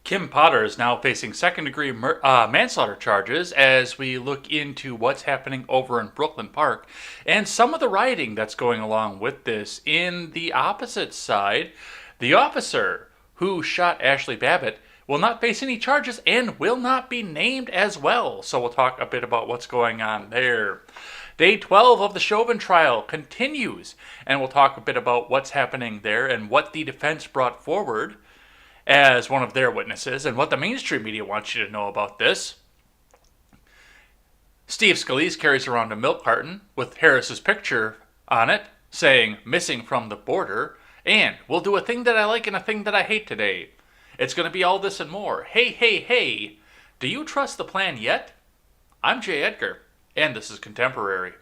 Kim Potter is now facing second-degree manslaughter charges as we look into what's happening over in Brooklyn Park and some of the rioting that's going along with this. In the opposite side, the officer who shot Ashley Babbitt will not face any charges and will not be named as well. So we'll talk a bit about what's going on there. Day 12 of the Chauvin trial continues, and we'll talk a bit about what's happening there and what the defense brought forward as one of their witnesses, and what the mainstream media wants you to know about this. Steve Scalise carries around a milk carton with Harris's picture on it, saying, "Missing from the border," and we'll do a thing that I like and a thing that I hate today. It's going to be all this and more. Hey, hey, hey, do you trust the plan yet? I'm Jay Edgar, and this is Contemporary.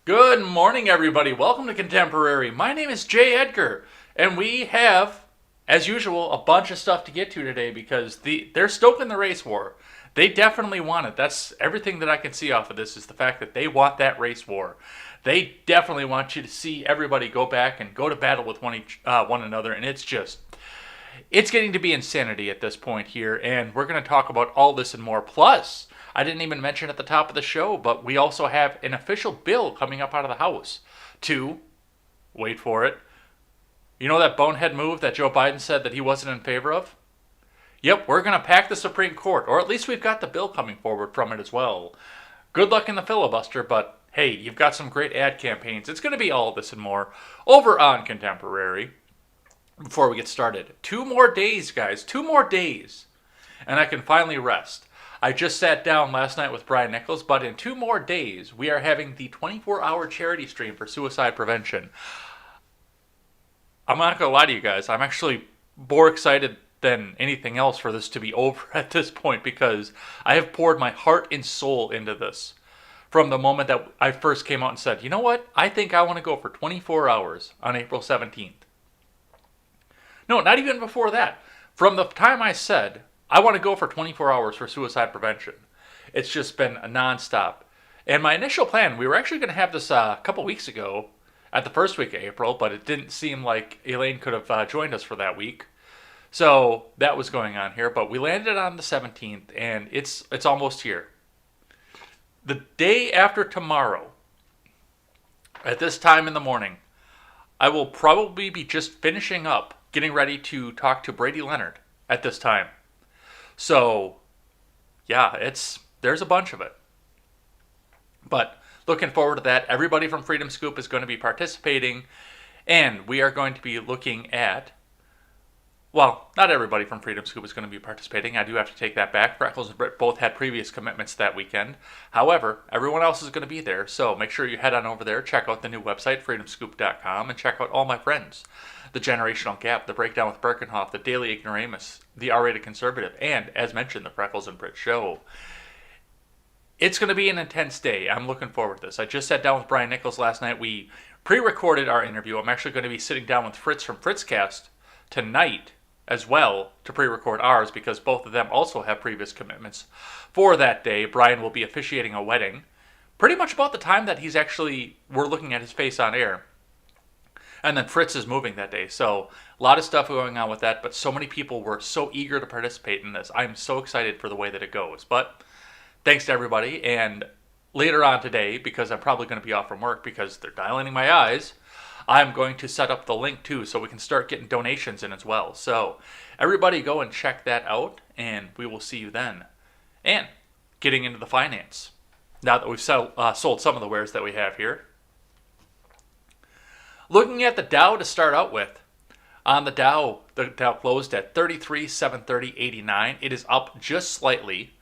Good morning, everybody. Welcome to Contemporary. My name is Jay Edgar, and we have, as usual, a bunch of stuff to get to today because they're stoking the race war. They definitely want it. That's everything that I can see off of this is the fact that they want that race war. They definitely want you to see everybody go back and go to battle with one another, and it's getting to be insanity at this point here, and we're going to talk about all this and more. Plus, I didn't even mention at the top of the show, but we also have an official bill coming up out of the House to, wait for it, you know that bonehead move that Joe Biden said that he wasn't in favor of? Yep, we're going to pack the Supreme Court, or at least we've got the bill coming forward from it as well. Good luck in the filibuster, but hey, you've got some great ad campaigns. It's going to be all this and more over on Contemporary. Before we get started, 2 more days, guys, 2 more days, and I can finally rest. I just sat down last night with Brian Nichols, but in 2 more days, we are having the 24-hour charity stream for suicide prevention. I'm not going to lie to you guys. I'm actually more excited than anything else for this to be over at this point because I have poured my heart and soul into this from the moment that I first came out and said, you know what? I think I want to go for 24 hours on April 17th. No, not even before that. From the time I said, I want to go for 24 hours for suicide prevention. It's just been a nonstop. And my initial plan, we were actually going to have this a couple weeks ago at the first week of April, but it didn't seem like Elaine could have joined us for that week. So that was going on here, but we landed on the 17th, and it's almost here. The day after tomorrow, at this time in the morning, I will probably be just finishing up, getting ready to talk to Brady Leonard at this time. So, yeah, there's a bunch of it. But looking forward to that. Everybody from Freedom Scoop is going to be participating, and we are going to be looking at, well, not everybody from Freedom Scoop is going to be participating. I do have to take that back. Freckles and Britt both had previous commitments that weekend. However, everyone else is going to be there, so make sure you head on over there, check out the new website, freedomscoop.com, and check out all my friends. The Generational Gap, The Breakdown with Birkenhoff, The Daily Ignoramus, The R-Rated Conservative, and, as mentioned, The Freckles and Britt Show. It's going to be an intense day. I'm looking forward to this. I just sat down with Brian Nichols last night. We pre-recorded our interview. I'm actually going to be sitting down with Fritz from Fritzcast tonight as well to pre-record ours because both of them also have previous commitments for that day. Brian will be officiating a wedding pretty much about the time that we're looking at his face on air. And then Fritz is moving that day. So a lot of stuff going on with that, but so many people were so eager to participate in this. I'm so excited for the way that it goes. But thanks to everybody. And later on today, because I'm probably going to be off from work because they're dilating my eyes, I'm going to set up the link too so we can start getting donations in as well. So everybody go and check that out, and we will see you then. And getting into the finance. Now that we've sold some of the wares that we have here. Looking at the Dow to start out with. On the Dow closed at 33,730.89. It is up just slightly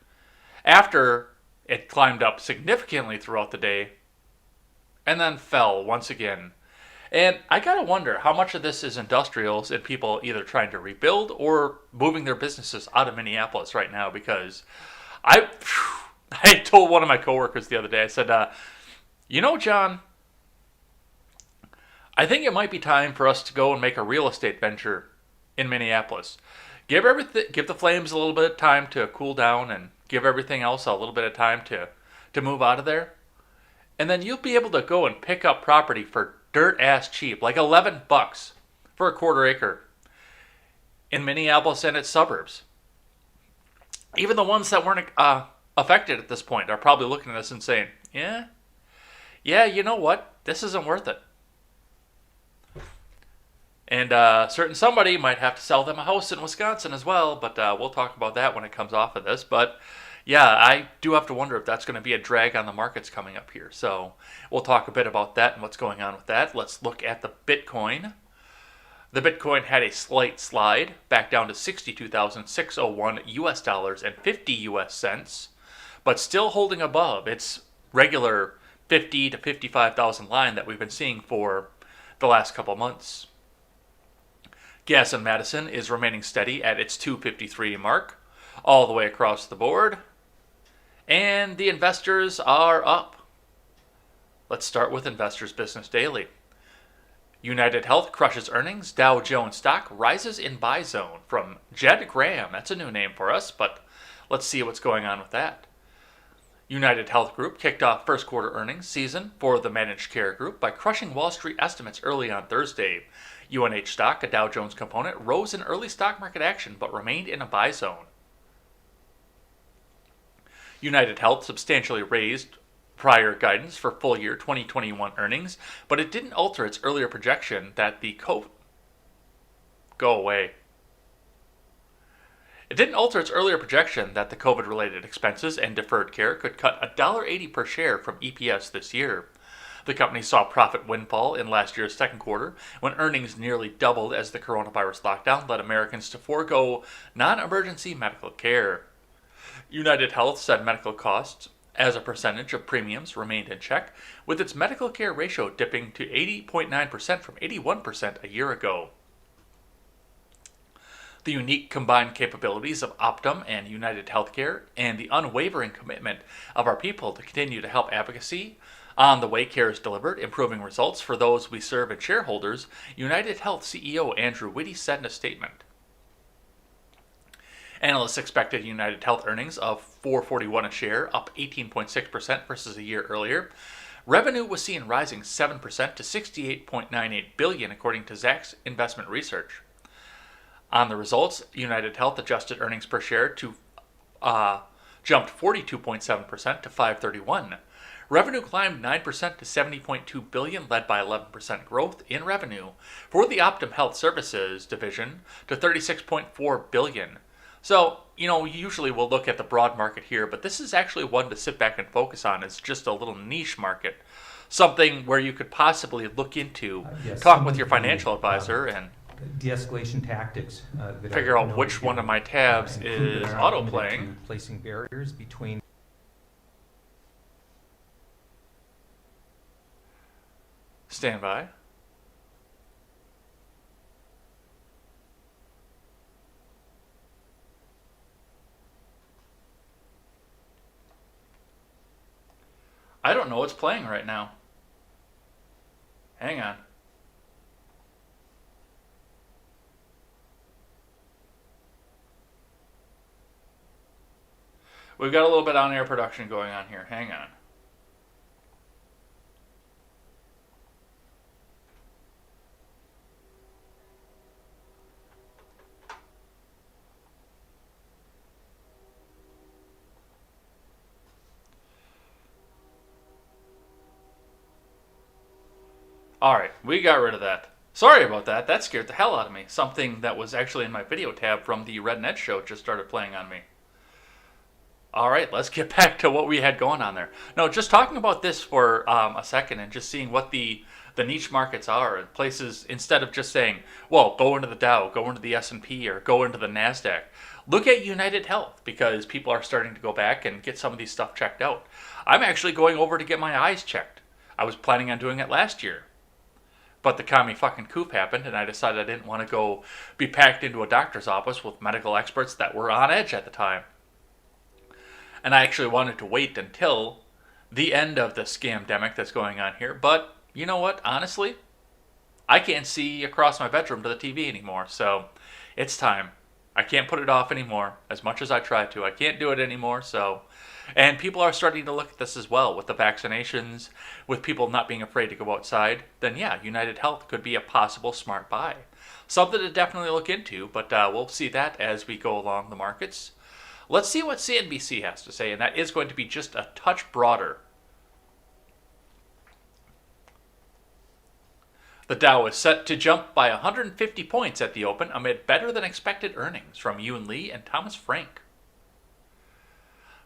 after it climbed up significantly throughout the day and then fell once again. And I gotta wonder how much of this is industrials and people either trying to rebuild or moving their businesses out of Minneapolis right now, because I told one of my coworkers the other day, I said, John, I think it might be time for us to go and make a real estate venture in Minneapolis. Give the Flames a little bit of time to cool down, and give everything else a little bit of time to move out of there. And then you'll be able to go and pick up property for dirt ass cheap, like $11 for a quarter acre in Minneapolis and its suburbs. Even the ones that weren't affected at this point are probably looking at us and saying, yeah, you know what? This isn't worth it. And certain somebody might have to sell them a house in Wisconsin as well, but we'll talk about that when it comes off of this. But yeah, I do have to wonder if that's going to be a drag on the markets coming up here. So we'll talk a bit about that and what's going on with that. Let's look at the Bitcoin. The Bitcoin had a slight slide back down to 62,601 US dollars and 50 US cents, but still holding above its regular 50 to 55,000 line that we've been seeing for the last couple months. Gas in Madison is remaining steady at its 253 mark all the way across the board. And the investors are up. Let's start with Investors Business Daily. United Health crushes earnings. Dow Jones stock rises in buy zone from Jed Graham. That's a new name for us, but let's see what's going on with that. United Health Group kicked off first quarter earnings season for the managed care group by crushing Wall Street estimates early on Thursday. UNH stock, a Dow Jones component, rose in early stock market action but remained in a buy zone. United Health substantially raised prior guidance for full year 2021 earnings, but it didn't alter its earlier projection that the COVID related expenses and deferred care could cut $1.80 per share from EPS this year. The company saw profit windfall in last year's second quarter when earnings nearly doubled as the coronavirus lockdown led Americans to forego non-emergency medical care. United Health said medical costs as a percentage of premiums remained in check, with its medical care ratio dipping to 80.9% from 81% a year ago. The unique combined capabilities of Optum and United Healthcare and the unwavering commitment of our people to continue to help advocacy on the way care is delivered, improving results for those we serve and shareholders, United Health CEO Andrew Whitty said in a statement. Analysts expected United Health earnings of $4.41 a share, up 18.6% versus a year earlier. Revenue was seen rising 7% to $68.98 billion, according to Zacks Investment Research. On the results, United Health adjusted earnings per share jumped 42.7% to $5.31. Revenue climbed 9% to $70.2 billion, led by 11% growth in revenue for the Optum Health Services division to $36.4 billion. So, usually we'll look at the broad market here, but this is actually one to sit back and focus on. It's just a little niche market, something where you could possibly look into, talk with your financial advisor, and de-escalation tactics. Figure out which one of my tabs is auto-playing. Placing barriers between. Stand by. I don't know what's playing right now. Hang on. We've got a little bit on-air production going on here. Hang on. All right, we got rid of that. Sorry about that. That scared the hell out of me. Something that was actually in my video tab from the Red Net show just started playing on me. All right, let's get back to what we had going on there. No, just talking about this for a second and just seeing what the niche markets are and places, instead of just saying, well, go into the Dow, go into the S&P, or go into the NASDAQ. Look at United Health, because people are starting to go back and get some of these stuff checked out. I'm actually going over to get my eyes checked. I was planning on doing it last year. But the commie fucking coup happened, and I decided I didn't want to go be packed into a doctor's office with medical experts that were on edge at the time. And I actually wanted to wait until the end of the scamdemic that's going on here. But you know what? Honestly, I can't see across my bedroom to the TV anymore. So it's time. I can't put it off anymore as much as I try to. I can't do it anymore. And people are starting to look at this as well with the vaccinations, with people not being afraid to go outside. Then yeah, United Health could be a possible smart buy. Something to definitely look into, but we'll see that as we go along the markets. Let's see what CNBC has to say, and that is going to be just a touch broader. The Dow is set to jump by 150 points at the open amid better than expected earnings from Yun Lee and Thomas Frank.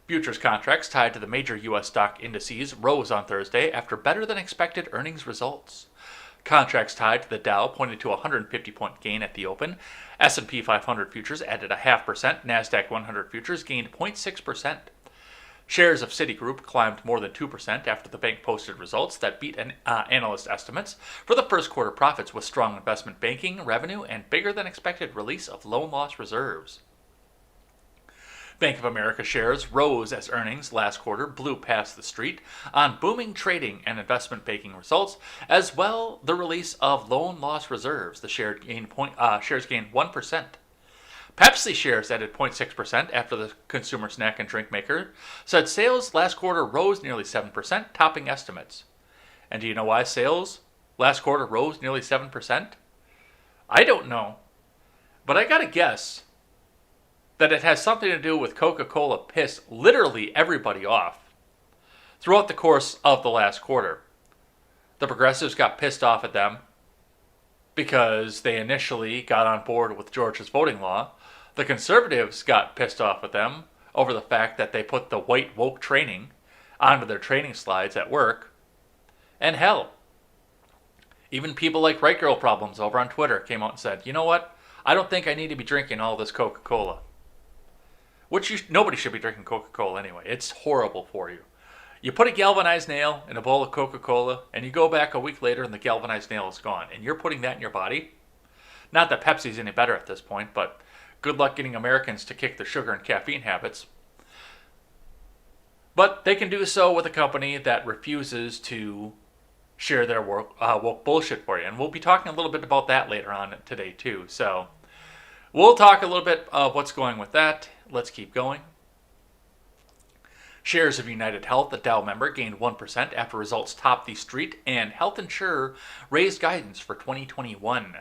Futures contracts tied to the major U.S. stock indices rose on Thursday after better than expected earnings results. Contracts tied to the Dow pointed to a 150-point gain at the open. S&P 500 futures added 0.5%. NASDAQ 100 futures gained 0.6%. Shares of Citigroup climbed more than 2% after the bank posted results that beat analyst estimates for the first quarter profits with strong investment banking revenue and bigger than expected release of loan loss reserves. Bank of America shares rose as earnings last quarter blew past the street on booming trading and investment banking results, as well the release of loan loss reserves. The shares gained 1%. Pepsi shares added 0.6% after the consumer snack and drink maker said sales last quarter rose nearly 7%, topping estimates. And do you know why sales last quarter rose nearly 7%? I don't know, but I gotta guess that it has something to do with Coca-Cola pissed literally everybody off throughout the course of the last quarter. The progressives got pissed off at them because they initially got on board with Georgia's voting law. The conservatives got pissed off at them over the fact that they put the white woke training onto their training slides at work. And hell, even people like Right Girl Problems over on Twitter came out and said, you know what? I don't think I need to be drinking all this Coca-Cola. Nobody should be drinking Coca-Cola anyway. It's horrible for you. You put a galvanized nail in a bowl of Coca-Cola, and you go back a week later and the galvanized nail is gone. And you're putting that in your body? Not that Pepsi's any better at this point, but good luck getting Americans to kick their sugar and caffeine habits. But they can do so with a company that refuses to share their woke bullshit for you. And we'll be talking a little bit about that later on today too. So we'll talk a little bit of what's going with that. Let's keep going. Shares of United Health, a Dow member, gained 1% after results topped the street, and health insurer raised guidance for 2021.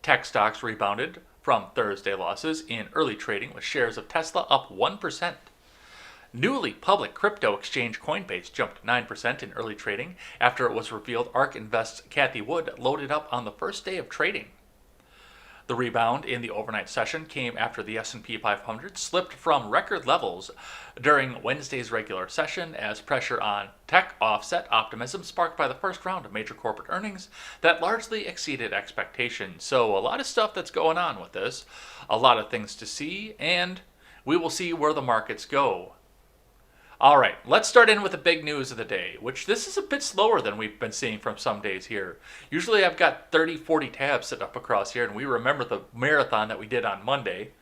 Tech stocks rebounded from Thursday losses in early trading, with shares of Tesla up 1%. Newly public crypto exchange Coinbase jumped 9% in early trading after it was revealed ARK Invest's Cathie Wood loaded up on the first day of trading. The rebound in the overnight session came after the S&P 500 slipped from record levels during Wednesday's regular session as pressure on tech offset optimism sparked by the first round of major corporate earnings that largely exceeded expectations. So a lot of stuff that's going on with this, a lot of things to see, and we will see where the markets go. All right, let's start in with the big news of the day, which this is a bit slower than we've been seeing from some days here. Usually I've got 30, 40 tabs set up across here, and we remember the marathon that we did on Monday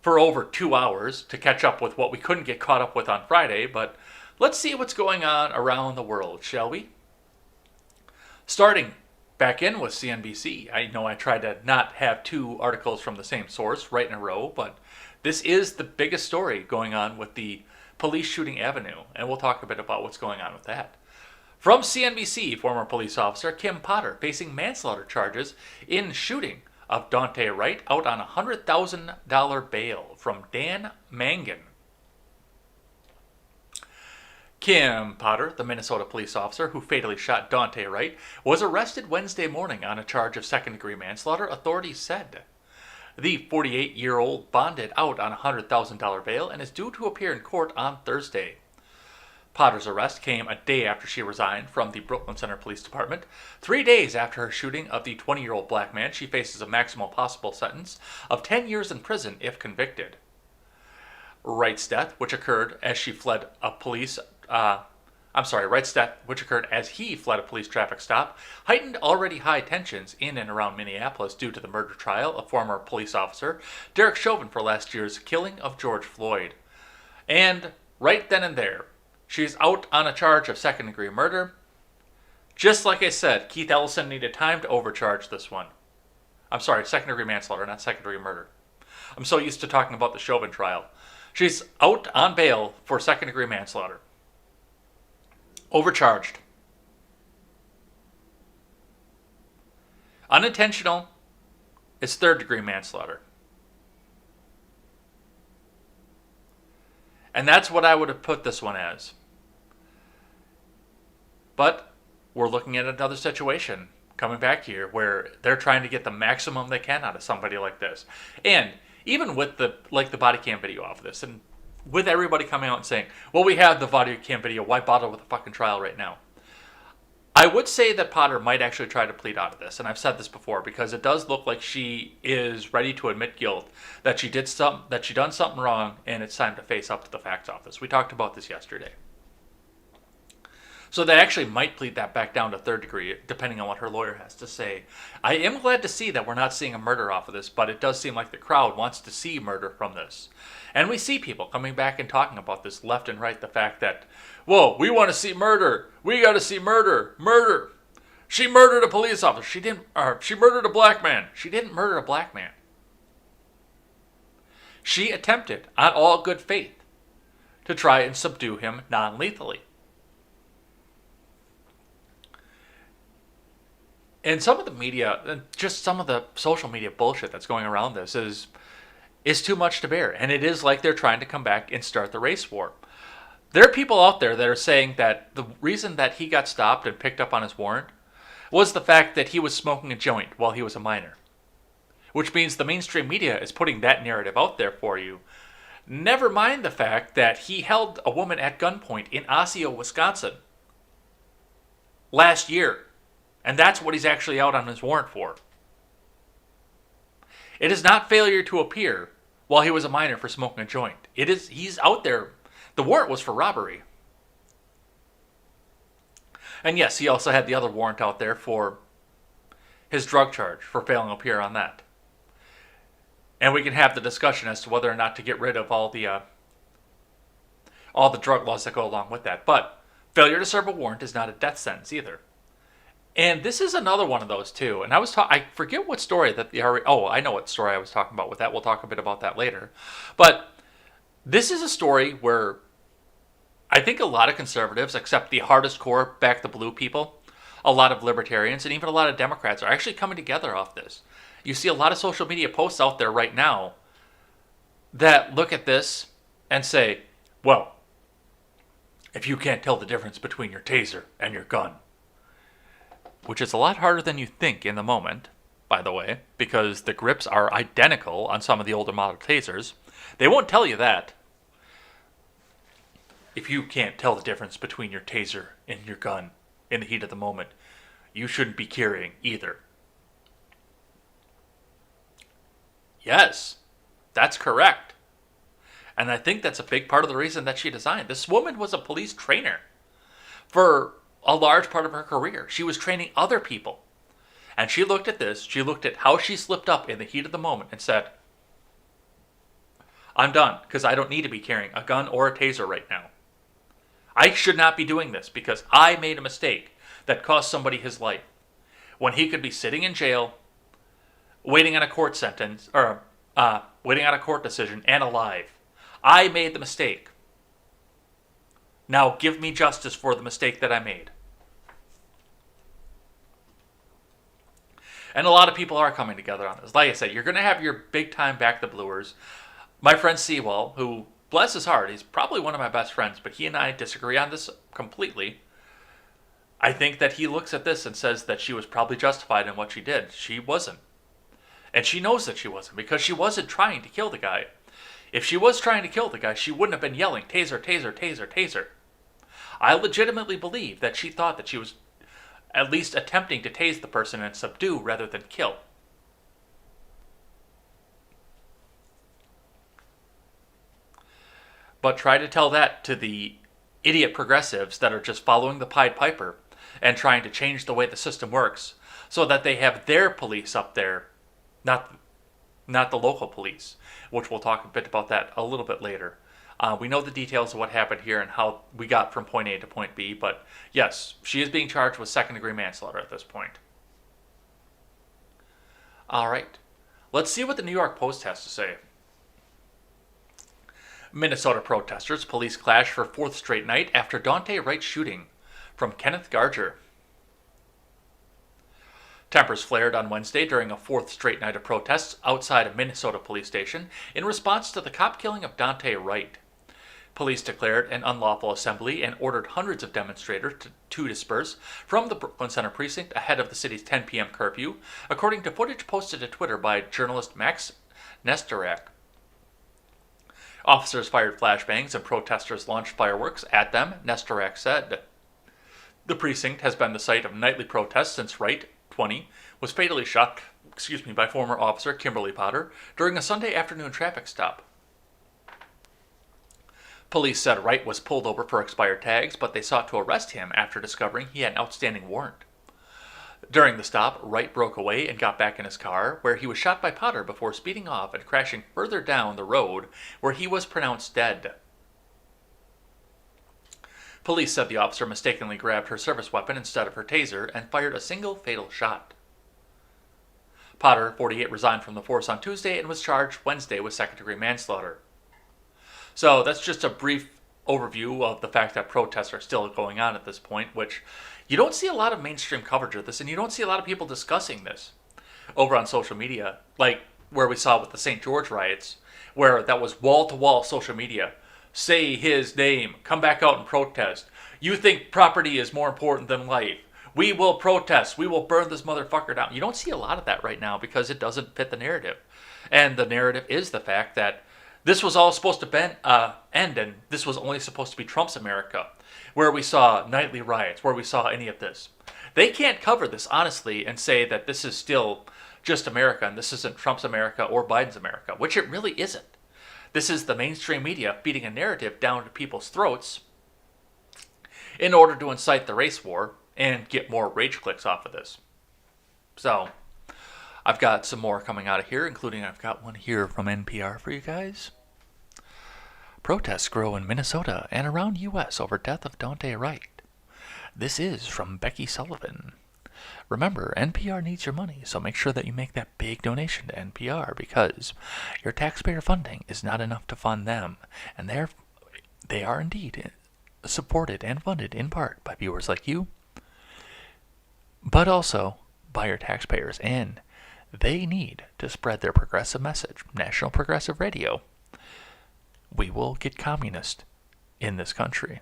for over 2 hours to catch up with what we couldn't get caught up with on Friday, but let's see what's going on around the world, shall we? Starting back in with CNBC. I know I tried to not have two articles from the same source right in a row, but this is the biggest story going on with the police shooting Avenue, and we'll talk a bit about what's going on with that. From CNBC, former police officer Kim Potter facing manslaughter charges in shooting of Daunte Wright out on a $100,000 bail. From Dan Mangan. Kim Potter, the Minnesota police officer who fatally shot Dante Wright, was arrested Wednesday morning on a charge of second-degree manslaughter, authorities said. The 48-year-old bonded out on a $100,000 bail and is due to appear in court on Thursday. Potter's arrest came a day after she resigned from the Brooklyn Center Police Department. 3 days after her shooting of the 20-year-old black man, she faces a maximum possible sentence of 10 years in prison if convicted. Wright's death, which occurred as he fled a police traffic stop, heightened already high tensions in and around Minneapolis due to the murder trial of former police officer Derek Chauvin for last year's killing of George Floyd. And right then and there, she's out on a charge of second-degree murder. Just like I said, Keith Ellison needed time to overcharge this one. I'm sorry, second-degree manslaughter, not second-degree murder. I'm so used to talking about the Chauvin trial. She's out on bail for second-degree manslaughter. Overcharged. Unintentional is third-degree manslaughter. And that's what I would have put this one as. But we're looking at another situation coming back here where they're trying to get the maximum they can out of somebody like this. And even with the body cam video off of this, and with everybody coming out and saying, well, we have the body cam video, why bother with a fucking trial right now? I would say that Potter might actually try to plead out of this, and I've said this before, because it does look like she is ready to admit guilt, that she done something wrong, and it's time to face up to the facts office. We talked about this yesterday. So they actually might plead that back down to third degree, depending on what her lawyer has to say. I am glad to see that we're not seeing a murder off of this, but it does seem like the crowd wants to see murder from this. And we see people coming back and talking about this left and right, the fact that, whoa, we want to see murder. We got to see murder. Murder. She murdered a police officer. She murdered a black man. She didn't murder a black man. She attempted, on all good faith, to try and subdue him non-lethally. And some of the media, and just some of the social media bullshit that's going around this is too much to bear. And it is like they're trying to come back and start the race war. There are people out there that are saying that the reason that he got stopped and picked up on his warrant was the fact that he was smoking a joint while he was a minor. Which means the mainstream media is putting that narrative out there for you. Never mind the fact that he held a woman at gunpoint in Osseo, Wisconsin last year. And that's what he's actually out on his warrant for. It is not failure to appear while he was a minor for smoking a joint. He's out there. The warrant was for robbery. And yes, he also had the other warrant out there for his drug charge, for failing to appear on that. And we can have the discussion as to whether or not to get rid of all the drug laws that go along with that. But failure to serve a warrant is not a death sentence either. And this is another one of those too. And I forget what story that I know what story I was talking about with that. We'll talk a bit about that later. But this is a story where I think a lot of conservatives, except the hardest core back the blue people, a lot of libertarians, and even a lot of Democrats are actually coming together off this. You see a lot of social media posts out there right now that look at this and say, well, if you can't tell the difference between your taser and your gun, which is a lot harder than you think in the moment, by the way, because the grips are identical on some of the older model tasers. They won't tell you that. If you can't tell the difference between your taser and your gun in the heat of the moment, you shouldn't be carrying either. Yes, that's correct. And I think that's a big part of the reason that she designed. This woman was a police trainer for a large part of her career. She was training other people. And she looked at this, she looked at how she slipped up in the heat of the moment and said, I'm done, because I don't need to be carrying a gun or a taser right now. I should not be doing this because I made a mistake that cost somebody his life when he could be sitting in jail, waiting on a court sentence, or waiting on a court decision, and alive. I made the mistake. Now give me justice for the mistake that I made. And a lot of people are coming together on this. Like I said, you're going to have your big-time back the bluers. My friend Sewell, who bless his heart, he's probably one of my best friends, but he and I disagree on this completely. I think that he looks at this and says that she was probably justified in what she did. She wasn't. And she knows that she wasn't, because she wasn't trying to kill the guy. If she was trying to kill the guy, she wouldn't have been yelling, taser, taser, taser, taser. I legitimately believe that she thought that she was at least attempting to tase the person and subdue rather than kill. But try to tell that to the idiot progressives that are just following the Pied Piper and trying to change the way the system works so that they have their police up there, not the local police, which we'll talk a bit about that a little bit later. We know the details of what happened here and how we got from point A to point B, but yes, she is being charged with second-degree manslaughter at this point. All right, let's see what the New York Post has to say. Minnesota protesters, police clash for fourth straight night after Daunte Wright shooting. From Kenneth Garger. Tempers flared on Wednesday during a fourth straight night of protests outside a Minnesota police station in response to the cop killing of Daunte Wright. Police declared an unlawful assembly and ordered hundreds of demonstrators to disperse from the Brooklyn Center precinct ahead of the city's 10 p.m. curfew, according to footage posted to Twitter by journalist Max Nestorak. Officers fired flashbangs and protesters launched fireworks at them, Nestorak said. The precinct has been the site of nightly protests since Wright, 20, was fatally shot by former officer Kimberly Potter during a Sunday afternoon traffic stop. Police said Wright was pulled over for expired tags, but they sought to arrest him after discovering he had an outstanding warrant. During the stop, Wright broke away and got back in his car, where he was shot by Potter before speeding off and crashing further down the road, where he was pronounced dead. Police said the officer mistakenly grabbed her service weapon instead of her taser and fired a single fatal shot. Potter, 48, resigned from the force on Tuesday and was charged Wednesday with second-degree manslaughter. So that's just a brief overview of the fact that protests are still going on at this point, which you don't see a lot of mainstream coverage of this, and you don't see a lot of people discussing this over on social media, like where we saw with the St. George riots, where that was wall-to-wall social media. Say his name, come back out and protest. You think property is more important than life. We will protest. We will burn this motherfucker down. You don't see a lot of that right now because it doesn't fit the narrative. And the narrative is the fact that this was all supposed to end, and this was only supposed to be Trump's America, where we saw nightly riots, where we saw any of this. They can't cover this honestly and say that this is still just America and this isn't Trump's America or Biden's America, which it really isn't. This is the mainstream media feeding a narrative down to people's throats in order to incite the race war and get more rage clicks off of this. So, I've got some more coming out of here, including I've got one here from NPR for you guys. Protests grow in Minnesota and around U.S. over death of Daunte Wright. This is from Becky Sullivan. Remember, NPR needs your money, so make sure that you make that big donation to NPR because your taxpayer funding is not enough to fund them, and they are indeed supported and funded in part by viewers like you, but also by your taxpayers, and they need to spread their progressive message. National Progressive Radio. We will get communist in this country.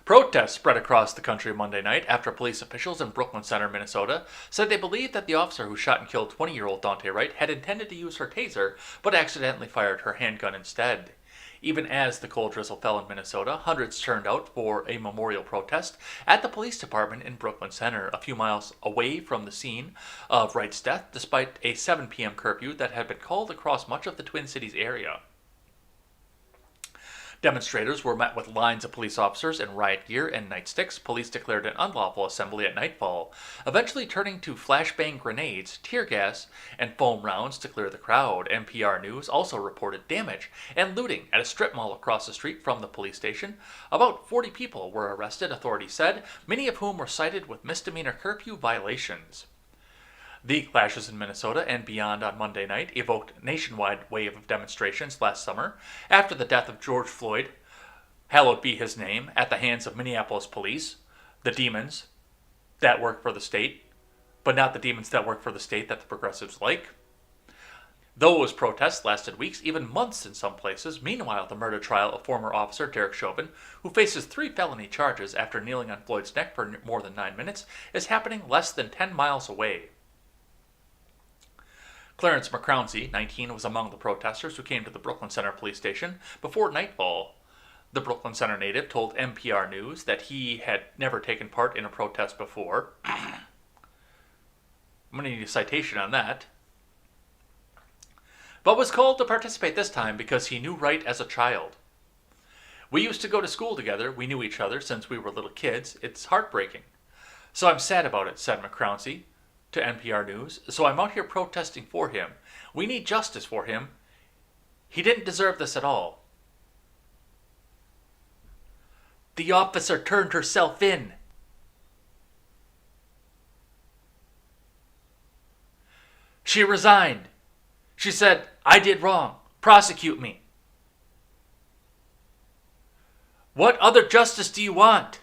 Protests spread across the country Monday night after police officials in Brooklyn Center, Minnesota, said they believed that the officer who shot and killed 20-year-old Daunte Wright had intended to use her taser, but accidentally fired her handgun instead. Even as the cold drizzle fell in Minnesota, hundreds turned out for a memorial protest at the police department in Brooklyn Center, a few miles away from the scene of Wright's death, despite a 7 p.m. curfew that had been called across much of the Twin Cities area. Demonstrators were met with lines of police officers in riot gear and nightsticks. Police declared an unlawful assembly at nightfall, eventually turning to flashbang grenades, tear gas, and foam rounds to clear the crowd. NPR News also reported damage and looting at a strip mall across the street from the police station. About 40 people were arrested, authorities said, many of whom were cited with misdemeanor curfew violations. The clashes in Minnesota and beyond on Monday night evoked a nationwide wave of demonstrations last summer after the death of George Floyd, hallowed be his name, at the hands of Minneapolis police, the demons that work for the state, but not the demons that work for the state that the progressives like. Those protests lasted weeks, even months in some places. Meanwhile, the murder trial of former officer Derek Chauvin, who faces 3 felony charges after kneeling on Floyd's neck for more than 9 minutes, is happening less than 10 miles away. Clarence McCrounsey, 19, was among the protesters who came to the Brooklyn Center police station before nightfall. The Brooklyn Center native told NPR News that he had never taken part in a protest before. I'm going to need a citation on that. But was called to participate this time because he knew right as a child. We used to go to school together. We knew each other since we were little kids. It's heartbreaking. So I'm sad about it, said McCrounsey to NPR News. So I'm out here protesting for him. We need justice for him. He didn't deserve this at all. The officer turned herself in. She resigned. She said, I did wrong. Prosecute me. What other justice do you want?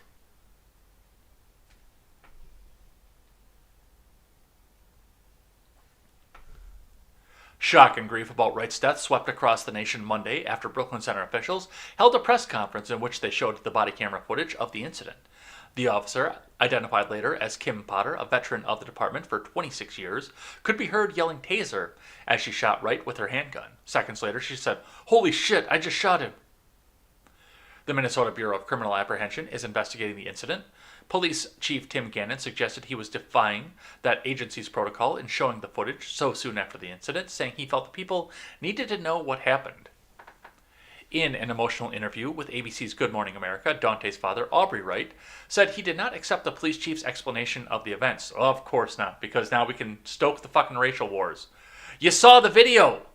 Shock and grief about Wright's death swept across the nation Monday after Brooklyn Center officials held a press conference in which they showed the body camera footage of the incident. The officer, identified later as Kim Potter, a veteran of the department for 26 years, could be heard yelling taser as she shot Wright with her handgun. Seconds later, she said, "Holy shit, I just shot him." The Minnesota Bureau of Criminal Apprehension is investigating the incident. Police Chief Tim Gannon suggested he was defying that agency's protocol in showing the footage so soon after the incident, saying he felt the people needed to know what happened. In an emotional interview with ABC's Good Morning America, Dante's father, Aubrey Wright, said he did not accept the police chief's explanation of the events. Of course not, because now we can stoke the fucking racial wars. You saw the video!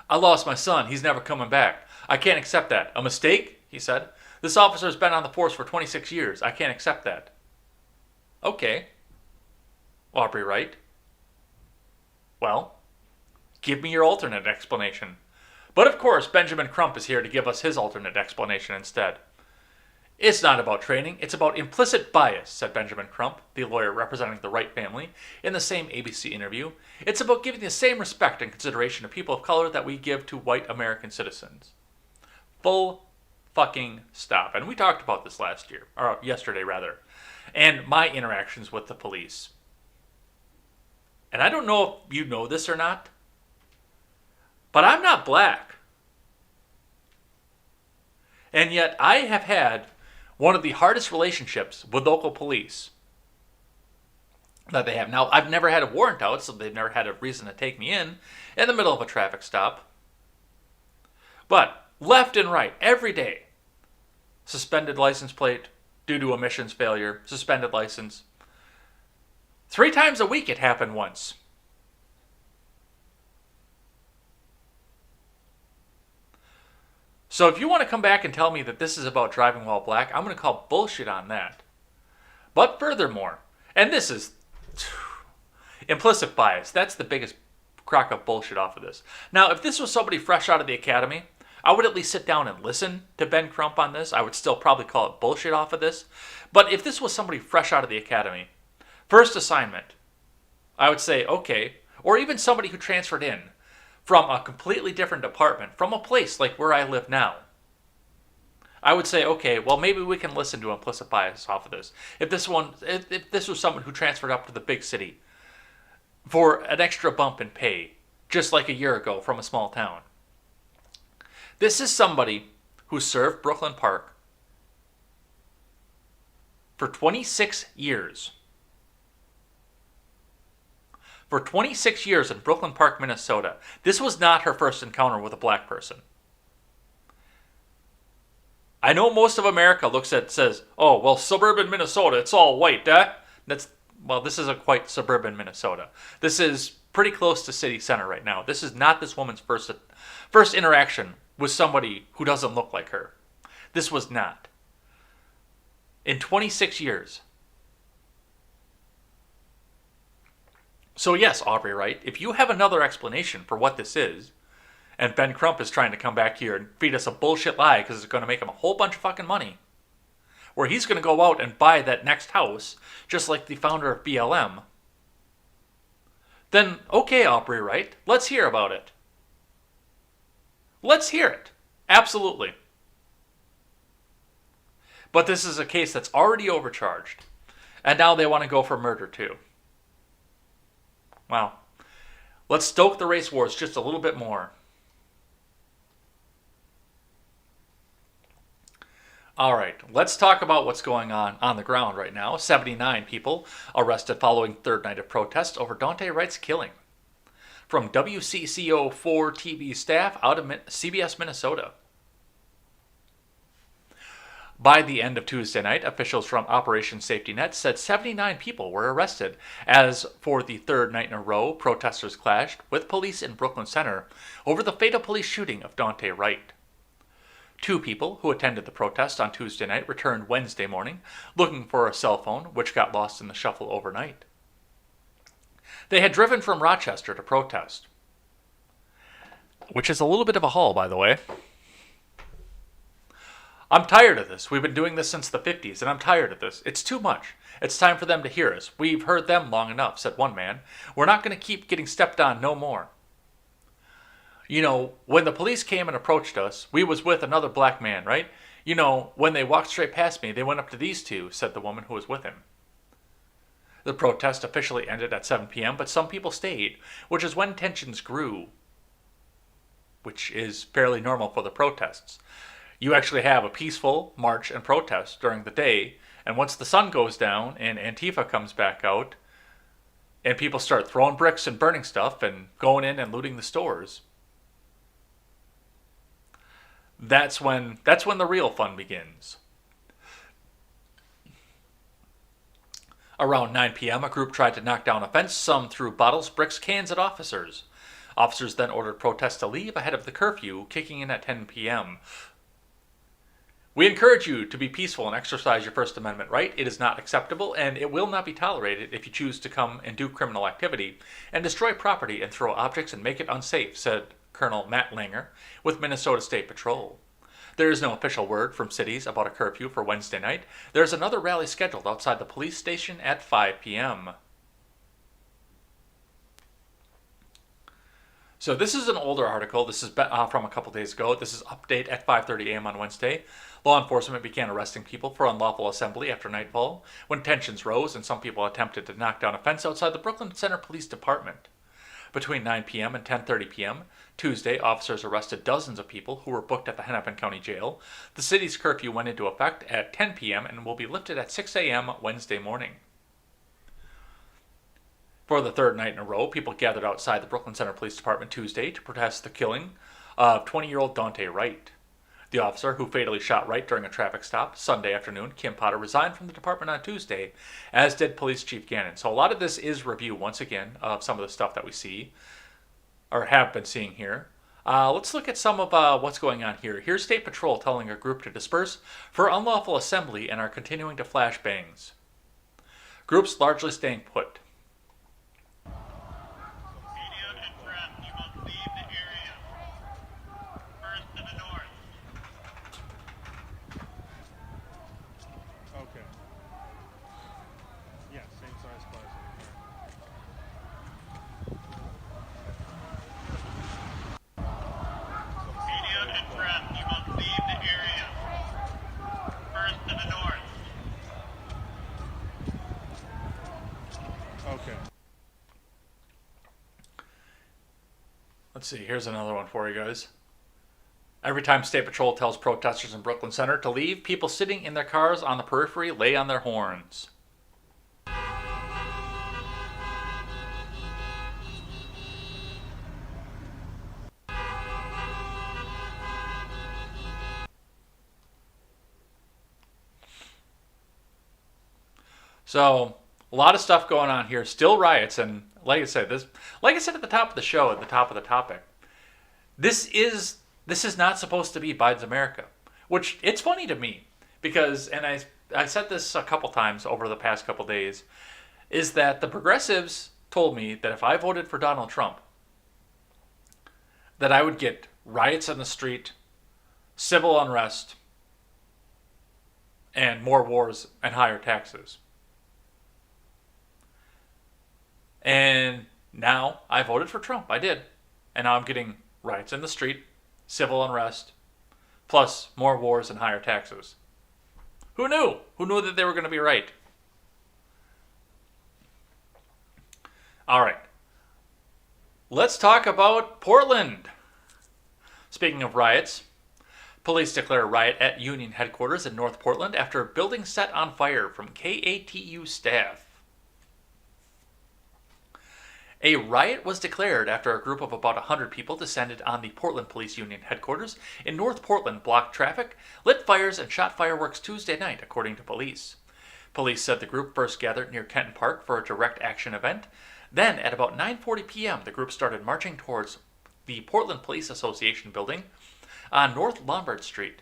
I lost my son. He's never coming back. I can't accept that. A mistake? He said. This officer's been on the force for 26 years. I can't accept that. Okay. Aubrey Wright. Well, give me your alternate explanation. But of course, Benjamin Crump is here to give us his alternate explanation instead. It's not about training, it's about implicit bias, said Benjamin Crump, the lawyer representing the Wright family, in the same ABC interview. It's about giving the same respect and consideration to people of color that we give to white American citizens. Full fucking stop. And we talked about this yesterday rather, and my interactions with the police. And I don't know if you know this or not, but I'm not black. And yet I have had one of the hardest relationships with local police that they have. Now, I've never had a warrant out, so they've never had a reason to take me in the middle of a traffic stop. But left and right, every day, suspended license plate due to emissions failure, suspended license. 3 times a week it happened once. So if you want to come back and tell me that this is about driving while black, I'm going to call bullshit on that. But furthermore, and this is implicit bias, that's the biggest crock of bullshit off of this. Now, if this was somebody fresh out of the academy, I would at least sit down and listen to Ben Crump on this. I would still probably call it bullshit off of this. But if this was somebody fresh out of the academy, first assignment, I would say, okay, or even somebody who transferred in from a completely different department, from a place like where I live now, I would say, okay, well, maybe we can listen to implicit bias off of this. If this was someone who transferred up to the big city for an extra bump in pay, just like a year ago from a small town. This is somebody who served Brooklyn Park for 26 years. For 26 years in Brooklyn Park, Minnesota. This was not her first encounter with a black person. I know most of America says, oh, well, suburban Minnesota, it's all white, eh? This isn't quite suburban Minnesota. This is pretty close to city center right now. This is not this woman's first interaction with somebody who doesn't look like her. This was not. In 26 years. So yes, Aubrey Wright, if you have another explanation for what this is, and Ben Crump is trying to come back here and feed us a bullshit lie because it's going to make him a whole bunch of fucking money, where he's going to go out and buy that next house, just like the founder of BLM, then okay, Aubrey Wright, let's hear about it. Let's hear it. Absolutely. But this is a case that's already overcharged. And now they want to go for murder too. Wow. Let's stoke the race wars just a little bit more. All right, let's talk about what's going on the ground right now. 79 people arrested following third night of protest over Daunte Wright's killing. From WCCO4 TV staff out of CBS, Minnesota. By the end of Tuesday night, officials from Operation Safety Net said 79 people were arrested. As for the third night in a row, protesters clashed with police in Brooklyn Center over the fatal police shooting of Daunte Wright. 2 people who attended the protest on Tuesday night returned Wednesday morning looking for a cell phone, which got lost in the shuffle overnight. They had driven from Rochester to protest, which is a little bit of a haul, by the way. I'm tired of this. We've been doing this since the 50s, and I'm tired of this. It's too much. It's time for them to hear us. We've heard them long enough, said one man. We're not going to keep getting stepped on no more. You know, when the police came and approached us, we was with another black man, right? You know, when they walked straight past me, they went up to these 2, said the woman who was with him. The protest officially ended at 7 p.m., but some people stayed, which is when tensions grew, which is fairly normal for the protests. You actually have a peaceful march and protest during the day, and once the sun goes down and Antifa comes back out, and people start throwing bricks and burning stuff and going in and looting the stores, that's when the real fun begins. Around 9 p.m., a group tried to knock down a fence. Some threw bottles, bricks, cans at officers. Officers then ordered protests to leave ahead of the curfew, kicking in at 10 p.m. We encourage you to be peaceful and exercise your First Amendment right. It is not acceptable, and it will not be tolerated if you choose to come and do criminal activity and destroy property and throw objects and make it unsafe, said Colonel Matt Langer with Minnesota State Patrol. There is no official word from cities about a curfew for Wednesday night. There is another rally scheduled outside the police station at 5 p.m. So this is an older article. This is from a couple days ago. This is update at 5:30 a.m. on Wednesday. Law enforcement began arresting people for unlawful assembly after nightfall when tensions rose and some people attempted to knock down a fence outside the Brooklyn Center Police Department. Between 9 p.m. and 10:30 p.m. Tuesday, officers arrested dozens of people who were booked at the Hennepin County Jail. The city's curfew went into effect at 10 p.m. and will be lifted at 6 a.m. Wednesday morning. For the third night in a row, people gathered outside the Brooklyn Center Police Department Tuesday to protest the killing of 20-year-old Daunte Wright. The officer who fatally shot Wright during a traffic stop Sunday afternoon, Kim Potter, resigned from the department on Tuesday, as did Police Chief Gannon. So a lot of this is review, once again, of some of the stuff that we see, or have been seeing here. Let's look at some of what's going on here. Here's State Patrol telling a group to disperse for unlawful assembly and are continuing to flash bangs. Groups largely staying put. Let's see, here's another one for you guys. Every time State Patrol tells protesters in Brooklyn Center to leave, people sitting in their cars on the periphery lay on their horns. So, a lot of stuff going on here. Still riots, and like I said at the top of the show, at the top of the topic, this is not supposed to be Biden's America. Which, it's funny to me, because, and I said this a couple times over the past couple days, is that the progressives told me that if I voted for Donald Trump, that I would get riots on the street, civil unrest, and more wars and higher taxes. And now I voted for Trump. I did. And now I'm getting riots in the street, civil unrest, plus more wars and higher taxes. Who knew? Who knew that they were going to be right? All right. Let's talk about Portland. Speaking of riots, police declare a riot at Union headquarters in North Portland after a building set on fire from KATU staff. A riot was declared after a group of about 100 people descended on the Portland Police Union headquarters in North Portland, blocked traffic, lit fires, and shot fireworks Tuesday night, according to police. Police said the group first gathered near Kenton Park for a direct action event. Then, at about 9:40 p.m., the group started marching towards the Portland Police Association building on North Lombard Street.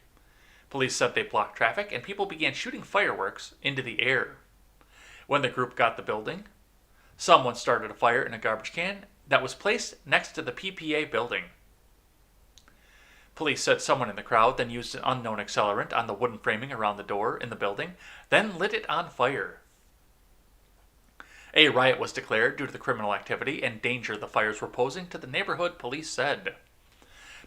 Police said they blocked traffic and people began shooting fireworks into the air. When the group got the building, someone started a fire in a garbage can that was placed next to the PPA building. Police said someone in the crowd then used an unknown accelerant on the wooden framing around the door in the building, then lit it on fire. A riot was declared due to the criminal activity and danger the fires were posing to the neighborhood, police said.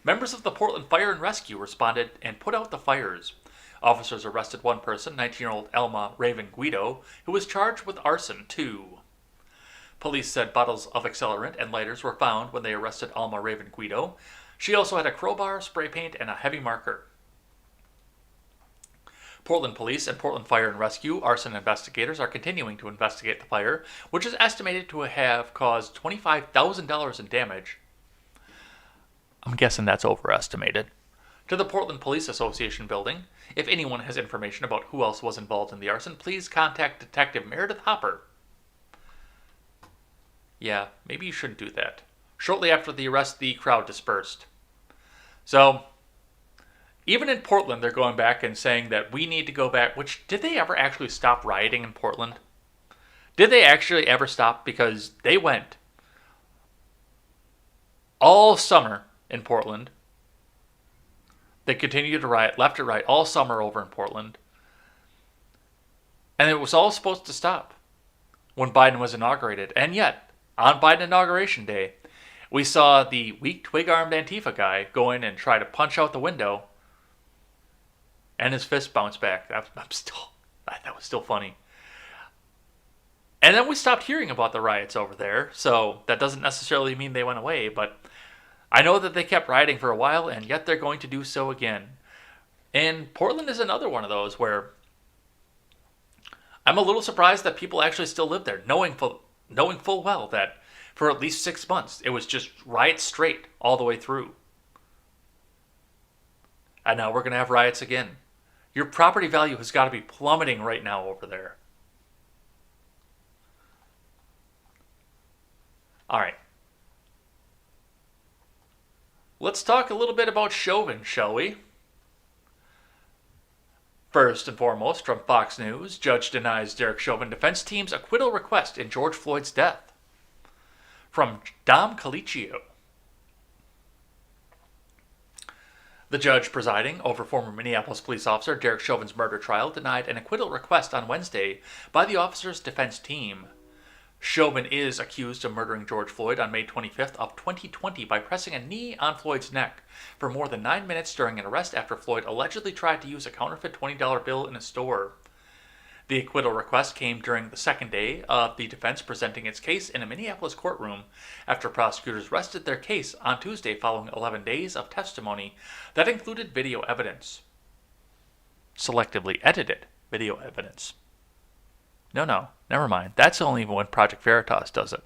Members of the Portland Fire and Rescue responded and put out the fires. Officers arrested one person, 19-year-old Alma Raven Guido, who was charged with arson, too. Police said bottles of accelerant and lighters were found when they arrested Alma Raven Guido. She also had a crowbar, spray paint, and a heavy marker. Portland Police and Portland Fire and Rescue arson investigators are continuing to investigate the fire, which is estimated to have caused $25,000 in damage. I'm guessing that's overestimated. To the Portland Police Association building. If anyone has information about who else was involved in the arson, please contact Detective Meredith Hopper. Yeah, maybe you shouldn't do that. Shortly after the arrest, the crowd dispersed. So, even in Portland, they're going back and saying that we need to go back. Which, did they ever actually stop rioting in Portland? Did they actually ever stop? Because they went all summer in Portland. They continued to riot left and right all summer over in Portland. And it was all supposed to stop when Biden was inaugurated. And yet, on Biden inauguration day, we saw the weak twig-armed Antifa guy go in and try to punch out the window, and his fist bounced back. That was still funny. And then we stopped hearing about the riots over there, so that doesn't necessarily mean they went away, but I know that they kept rioting for a while, and yet they're going to do so again. And Portland is another one of those where I'm a little surprised that people actually still live there, knowing full well that for at least 6 months, it was just riots straight all the way through. And now we're going to have riots again. Your property value has got to be plummeting right now over there. All right. Let's talk a little bit about Chauvin, shall we? First and foremost, from Fox News, judge denies Derek Chauvin defense team's acquittal request in George Floyd's death. From Dom Colicchio. The judge presiding over former Minneapolis police officer Derek Chauvin's murder trial denied an acquittal request on Wednesday by the officer's defense team. Chauvin is accused of murdering George Floyd on May 25th of 2020 by pressing a knee on Floyd's neck for more than 9 minutes during an arrest after Floyd allegedly tried to use a counterfeit $20 bill in a store. The acquittal request came during the second day of the defense presenting its case in a Minneapolis courtroom after prosecutors rested their case on Tuesday following 11 days of testimony that included video evidence. Selectively edited video evidence. No, never mind. That's only when Project Veritas does it.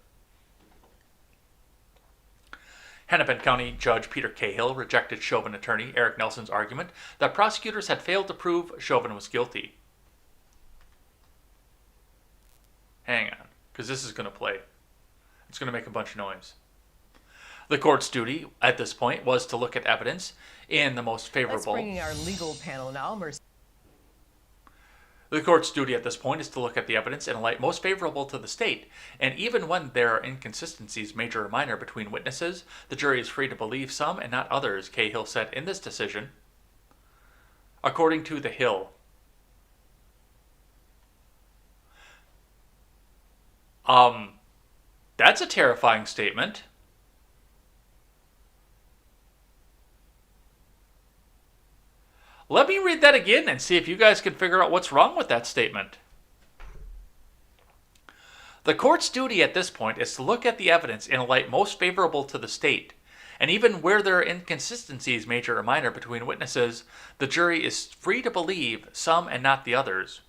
Hennepin County Judge Peter Cahill rejected Chauvin attorney Eric Nelson's argument that prosecutors had failed to prove Chauvin was guilty. Hang on, because this is going to play. It's going to make a bunch of noise. The court's duty at this point was to look at evidence in the most favorable. Let's bring in our legal panel now. The court's duty at this point is to look at the evidence in a light most favorable to the state, and even when there are inconsistencies, major or minor, between witnesses, the jury is free to believe some and not others, Cahill said in this decision. According to The Hill, That's a terrifying statement. Let me read that again and see if you guys can figure out what's wrong with that statement. The court's duty at this point is to look at the evidence in a light most favorable to the state, and even where there are inconsistencies, major or minor, between witnesses, the jury is free to believe some and not the others.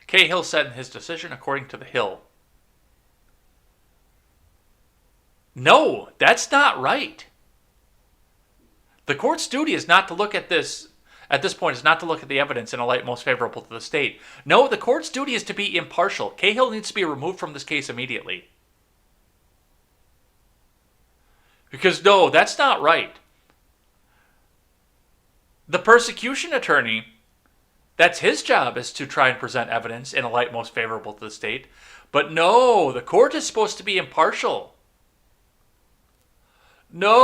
Cahill said in his decision, according to The Hill. No, that's not right. The court's duty is not to look at this point, is not to look at the evidence in a light most favorable to the state. No, the court's duty is to be impartial. Cahill needs to be removed from this case immediately. Because no, that's not right. The prosecution attorney, that's his job, is to try and present evidence in a light most favorable to the state. But no, the court is supposed to be impartial. No.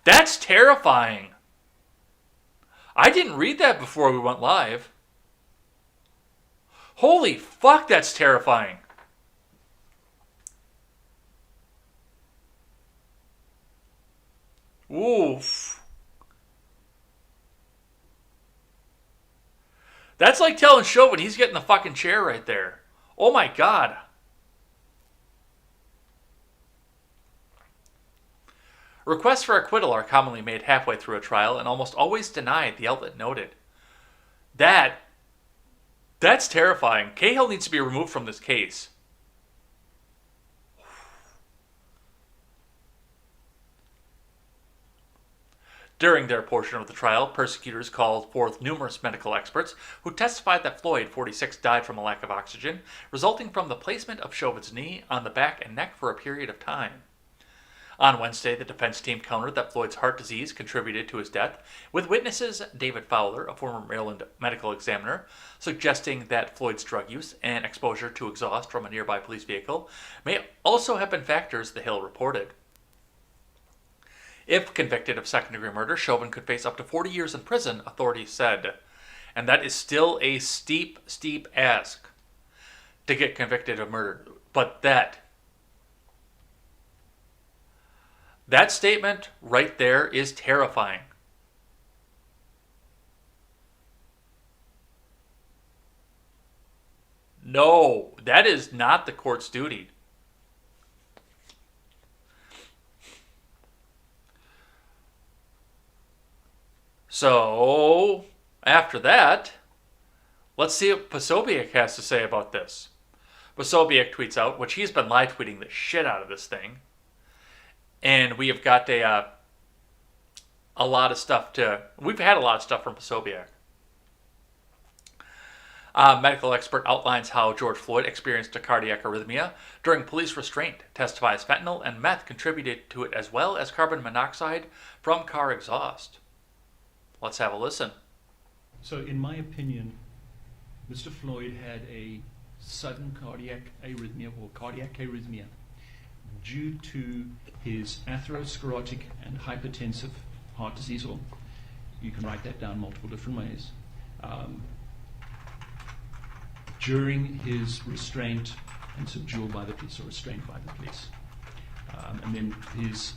That's terrifying. I didn't read that before we went live. Holy fuck, that's terrifying. Oof. That's like telling Chauvin he's getting the fucking chair right there. Oh my god. Requests for acquittal are commonly made halfway through a trial and almost always denied, the outlet noted. That's terrifying. Cahill needs to be removed from this case. During their portion of the trial, prosecutors called forth numerous medical experts who testified that Floyd, 46, died from a lack of oxygen, resulting from the placement of Chauvin's knee on the back and neck for a period of time. On Wednesday, the defense team countered that Floyd's heart disease contributed to his death, with witnesses David Fowler, a former Maryland medical examiner, suggesting that Floyd's drug use and exposure to exhaust from a nearby police vehicle may also have been factors, The Hill reported. If convicted of second-degree murder, Chauvin could face up to 40 years in prison, authorities said. And that is still a steep, steep ask to get convicted of murder. But that statement right there is terrifying. No, that is not the court's duty. So, after that, let's see what Posobiec has to say about this. Posobiec tweets out, which he's been live tweeting the shit out of this thing. And we have got a lot of stuff we've had a lot of stuff from Posobiec. A medical expert outlines how George Floyd experienced a cardiac arrhythmia during police restraint, testifies fentanyl and meth contributed to it as well as carbon monoxide from car exhaust. Let's have a listen. So in my opinion, Mr. Floyd had a sudden cardiac arrhythmia due to his atherosclerotic and hypertensive heart disease, or you can write that down multiple different ways. During his restraint and subdual by the police, or restraint by the police. And then his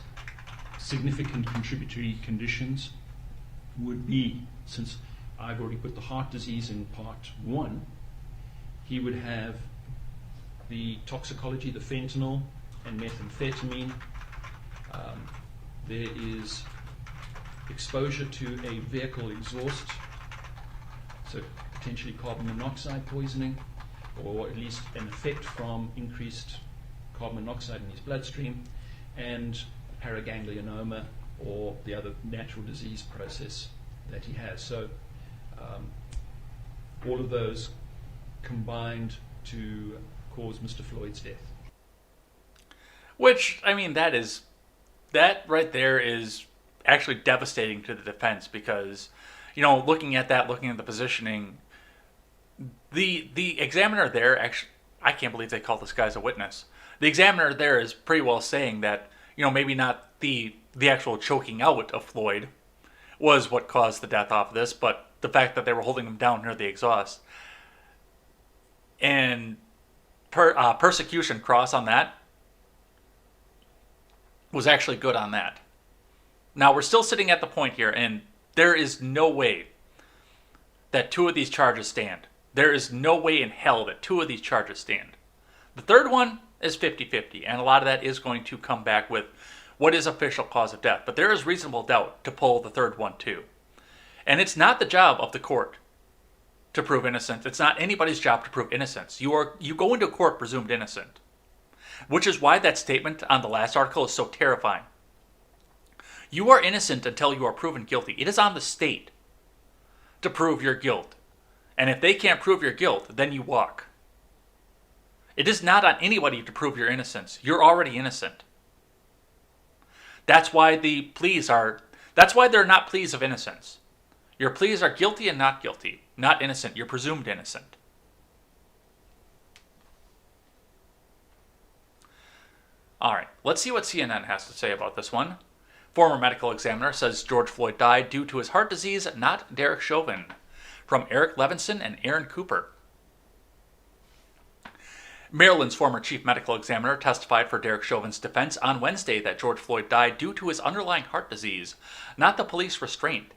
significant contributory conditions would be, since I've already put the heart disease in part 1, he would have the toxicology, the fentanyl and methamphetamine. There is exposure to a vehicle exhaust, so potentially carbon monoxide poisoning, or at least an effect from increased carbon monoxide in his bloodstream, and paraganglionoma, or the other natural disease process that he has. So all of those combined to cause Mr. Floyd's death. Which, I mean, that right there is actually devastating to the defense because, looking at the positioning, the examiner there, actually, I can't believe they called this guy as a witness. The examiner there is pretty well saying that, maybe not the actual choking out of Floyd was what caused the death off of this, but the fact that they were holding him down near the exhaust. And persecution cross on that was actually good on that. Now, we're still sitting at the point here, and there is no way that two of these charges stand. There is no way in hell that two of these charges stand. The third one is 50-50, and a lot of that is going to come back with what is official cause of death. But there is reasonable doubt to pull the third one too. And it's not the job of the court to prove innocence. It's not anybody's job to prove innocence. You go into court presumed innocent. Which is why that statement on the last article is so terrifying. You are innocent until you are proven guilty. It is on the state to prove your guilt. And if they can't prove your guilt, then you walk. It is not on anybody to prove your innocence. You're already innocent. That's why that's why they're not pleas of innocence. Your pleas are guilty and not guilty, not innocent. You're presumed innocent. All right, let's see what CNN has to say about this one. Former medical examiner says George Floyd died due to his heart disease, not Derek Chauvin. From Eric Levinson and Aaron Cooper. Maryland's former chief medical examiner testified for Derek Chauvin's defense on Wednesday that George Floyd died due to his underlying heart disease, not the police restraint.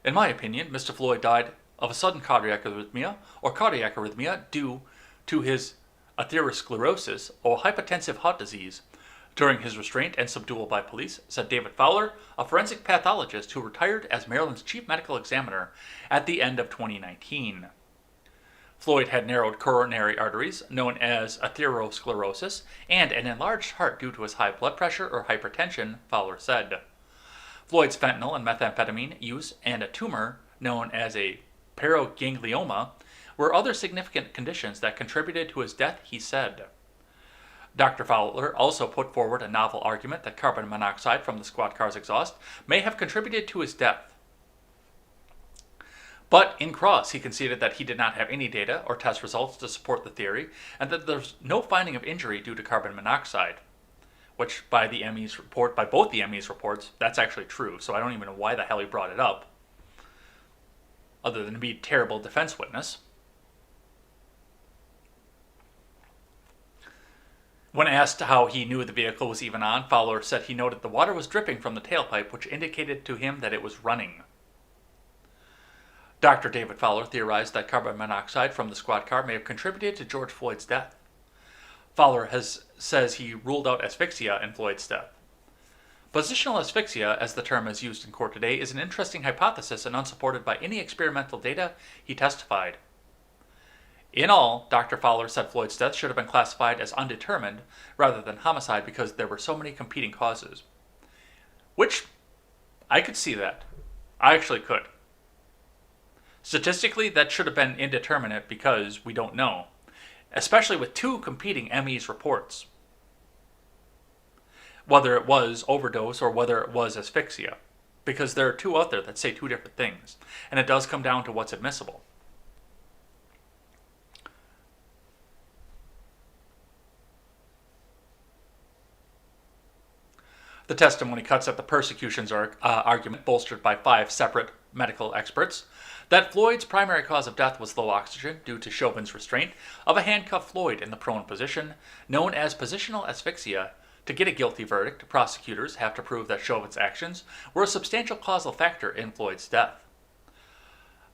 In my opinion, Mr. Floyd died of a sudden cardiac arrhythmia due to his atherosclerosis or hypertensive heart disease during his restraint and subdual by police, said David Fowler, a forensic pathologist who retired as Maryland's chief medical examiner at the end of 2019. Floyd had narrowed coronary arteries, known as atherosclerosis, and an enlarged heart due to his high blood pressure or hypertension, Fowler said. Floyd's fentanyl and methamphetamine use and a tumor, known as a paraganglioma, were other significant conditions that contributed to his death, he said. Dr. Fowler also put forward a novel argument that carbon monoxide from the squad car's exhaust may have contributed to his death. But in cross, he conceded that he did not have any data or test results to support the theory, and that there's no finding of injury due to carbon monoxide. Which, by both the ME's reports, that's actually true, so I don't even know why the hell he brought it up, other than to be a terrible defense witness. When asked how he knew the vehicle was even on, Fowler said he noted the water was dripping from the tailpipe, which indicated to him that it was running. Dr. David Fowler theorized that carbon monoxide from the squad car may have contributed to George Floyd's death. Fowler says he ruled out asphyxia in Floyd's death. Positional asphyxia, as the term is used in court today, is an interesting hypothesis and unsupported by any experimental data, he testified. In all, Dr. Fowler said Floyd's death should have been classified as undetermined rather than homicide because there were so many competing causes. Which, I could see that. I actually could. Statistically, that should have been indeterminate because we don't know, especially with two competing ME's reports, whether it was overdose or whether it was asphyxia, because there are two out there that say two different things, and it does come down to what's admissible. The testimony cuts at the persecution's argument, bolstered by 5 separate medical experts, that Floyd's primary cause of death was low oxygen due to Chauvin's restraint of a handcuffed Floyd in the prone position, known as positional asphyxia. To get a guilty verdict, prosecutors have to prove that Chauvin's actions were a substantial causal factor in Floyd's death.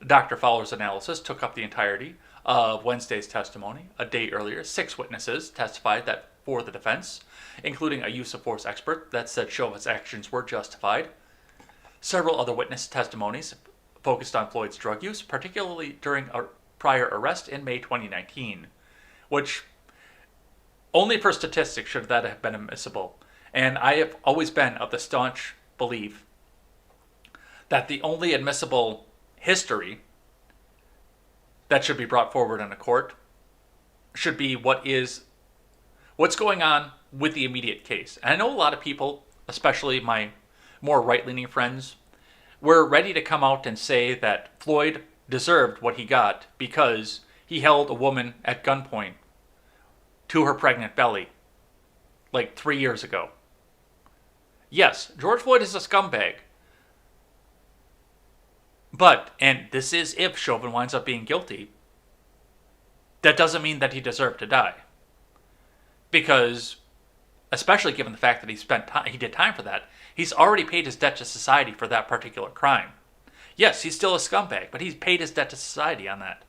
Dr. Fowler's analysis took up the entirety of Wednesday's testimony. A day earlier, 6 witnesses testified that for the defense, including a use of force expert that said Chauvin's actions were justified. Several other witness testimonies focused on Floyd's drug use, particularly during a prior arrest in May 2019, which only for statistics should that have been admissible. And I have always been of the staunch belief that the only admissible history that should be brought forward in a court should be what's going on with the immediate case. And I know a lot of people, especially my more right-leaning friends, were ready to come out and say that Floyd deserved what he got because he held a woman at gunpoint to her pregnant belly like 3 years ago. Yes, George Floyd is a scumbag. But, and this is if Chauvin winds up being guilty, that doesn't mean that he deserved to die. Because, especially given the fact that he did time for that, he's already paid his debt to society for that particular crime. Yes, he's still a scumbag, but he's paid his debt to society on that.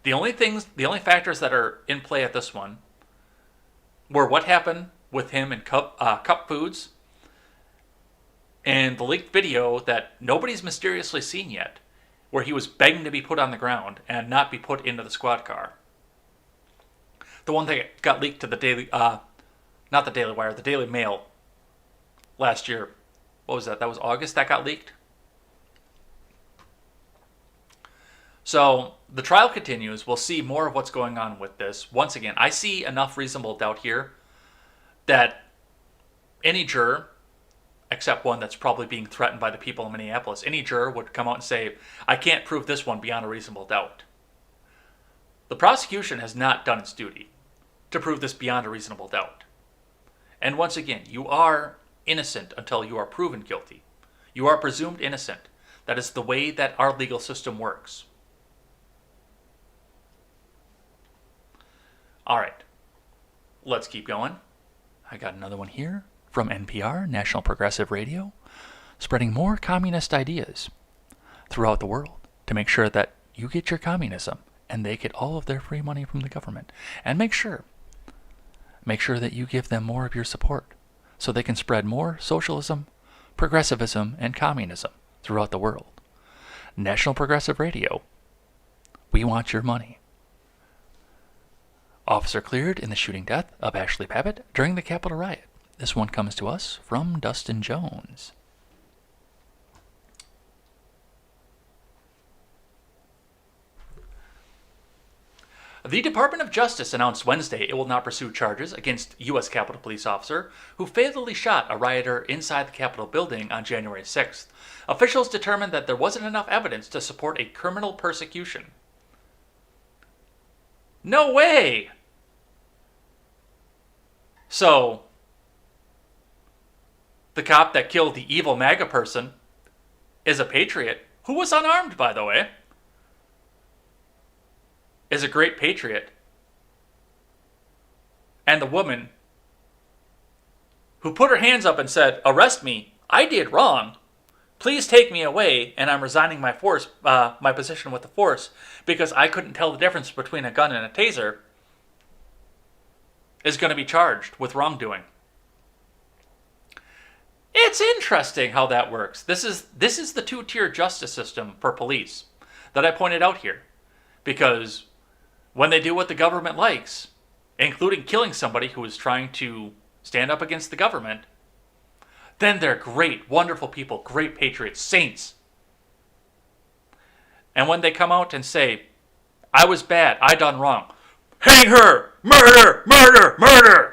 The only factors that are in play at this one were what happened with him and Cup Foods, and the leaked video that nobody's mysteriously seen yet, where he was begging to be put on the ground and not be put into the squad car. The one that got leaked to the not the Daily Wire, the Daily Mail last year. What was that? That was August that got leaked? So the trial continues. We'll see more of what's going on with this. Once again, I see enough reasonable doubt here that any juror, except one that's probably being threatened by the people in Minneapolis, any juror would come out and say, I can't prove this one beyond a reasonable doubt. The prosecution has not done its duty to prove this beyond a reasonable doubt. And once again, you are innocent until you are proven guilty. You are presumed innocent. That is the way that our legal system works. All right, let's keep going. I got another one here from NPR, National Progressive Radio, spreading more communist ideas throughout the world to make sure that you get your communism and they get all of their free money from the government. And make sure that you give them more of your support so they can spread more socialism, progressivism, and communism throughout the world. National Progressive Radio, we want your money. Officer cleared in the shooting death of Ashley Babbitt during the Capitol riot. This one comes to us from Dustin Jones. The Department of Justice announced Wednesday it will not pursue charges against U.S. Capitol Police officer who fatally shot a rioter inside the Capitol building on January 6th. Officials determined that there wasn't enough evidence to support a criminal persecution. No way! So, the cop that killed the evil MAGA person is a patriot, who was unarmed, by the way, is a great patriot. And the woman who put her hands up and said, arrest me, I did wrong. Please take me away, and I'm resigning my position with the force because I couldn't tell the difference between a gun and a taser, is going to be charged with wrongdoing. It's interesting how that works. This is the two-tier justice system for police that I pointed out here. Because when they do what the government likes, including killing somebody who is trying to stand up against the government, then they're great, wonderful people, great patriots, saints. And when they come out and say, I was bad, I done wrong, hang her! Murder! Murder! Murder!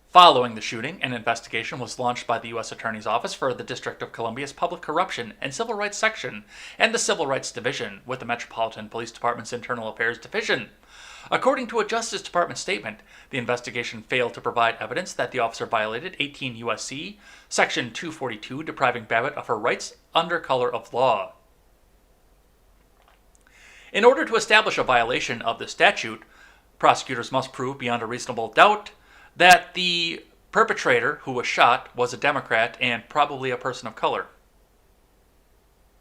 Following the shooting, an investigation was launched by the U.S. Attorney's Office for the District of Columbia's Public Corruption and Civil Rights Section and the Civil Rights Division with the Metropolitan Police Department's Internal Affairs Division. According to a Justice Department statement, the investigation failed to provide evidence that the officer violated 18 U.S.C. Section 242, depriving Babbitt of her rights under color of law. In order to establish a violation of the statute, prosecutors must prove beyond a reasonable doubt that the perpetrator who was shot was a Democrat and probably a person of color.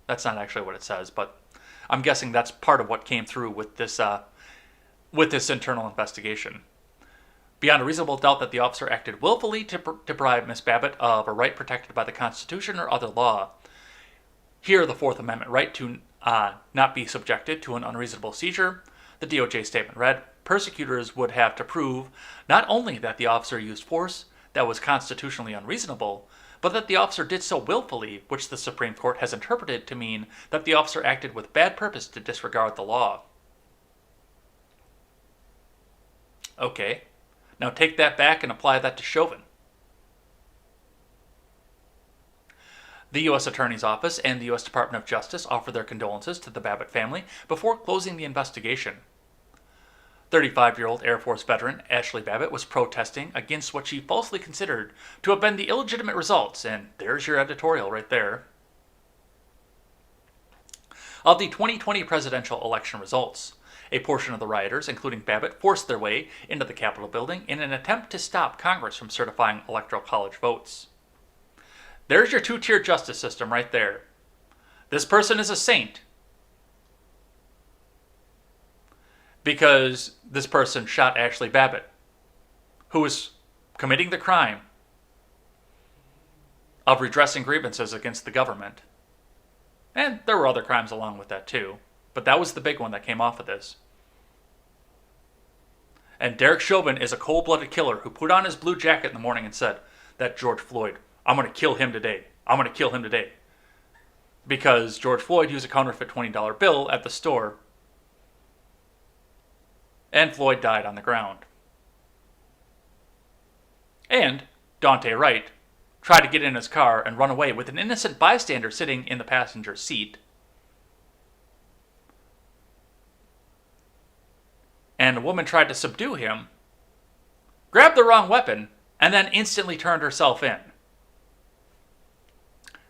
That's not actually what it says, but I'm guessing that's part of what came through with this internal investigation. Beyond a reasonable doubt that the officer acted willfully to deprive Ms. Babbitt of a right protected by the Constitution or other law. Here, the Fourth Amendment right to not be subjected to an unreasonable seizure. The DOJ statement read, prosecutors would have to prove not only that the officer used force that was constitutionally unreasonable, but that the officer did so willfully, which the Supreme Court has interpreted to mean that the officer acted with bad purpose to disregard the law. Okay, now take that back and apply that to Chauvin. The U.S. Attorney's Office and the U.S. Department of Justice offer their condolences to the Babbitt family before closing the investigation. 35-year-old Air Force veteran Ashley Babbitt was protesting against what she falsely considered to have been the illegitimate results, and there's your editorial right there, of the 2020 presidential election results. A portion of the rioters, including Babbitt, forced their way into the Capitol building in an attempt to stop Congress from certifying Electoral College votes. There's your two-tier justice system right there. This person is a saint because this person shot Ashley Babbitt, who was committing the crime of redressing grievances against the government. And there were other crimes along with that too, but that was the big one that came off of this. And Derek Chauvin is a cold-blooded killer who put on his blue jacket in the morning and said, that George Floyd, I'm going to kill him today. I'm going to kill him today. Because George Floyd used a counterfeit $20 bill at the store, and Floyd died on the ground. And Dante Wright tried to get in his car and run away with an innocent bystander sitting in the passenger seat. And a woman tried to subdue him, grabbed the wrong weapon, and then instantly turned herself in.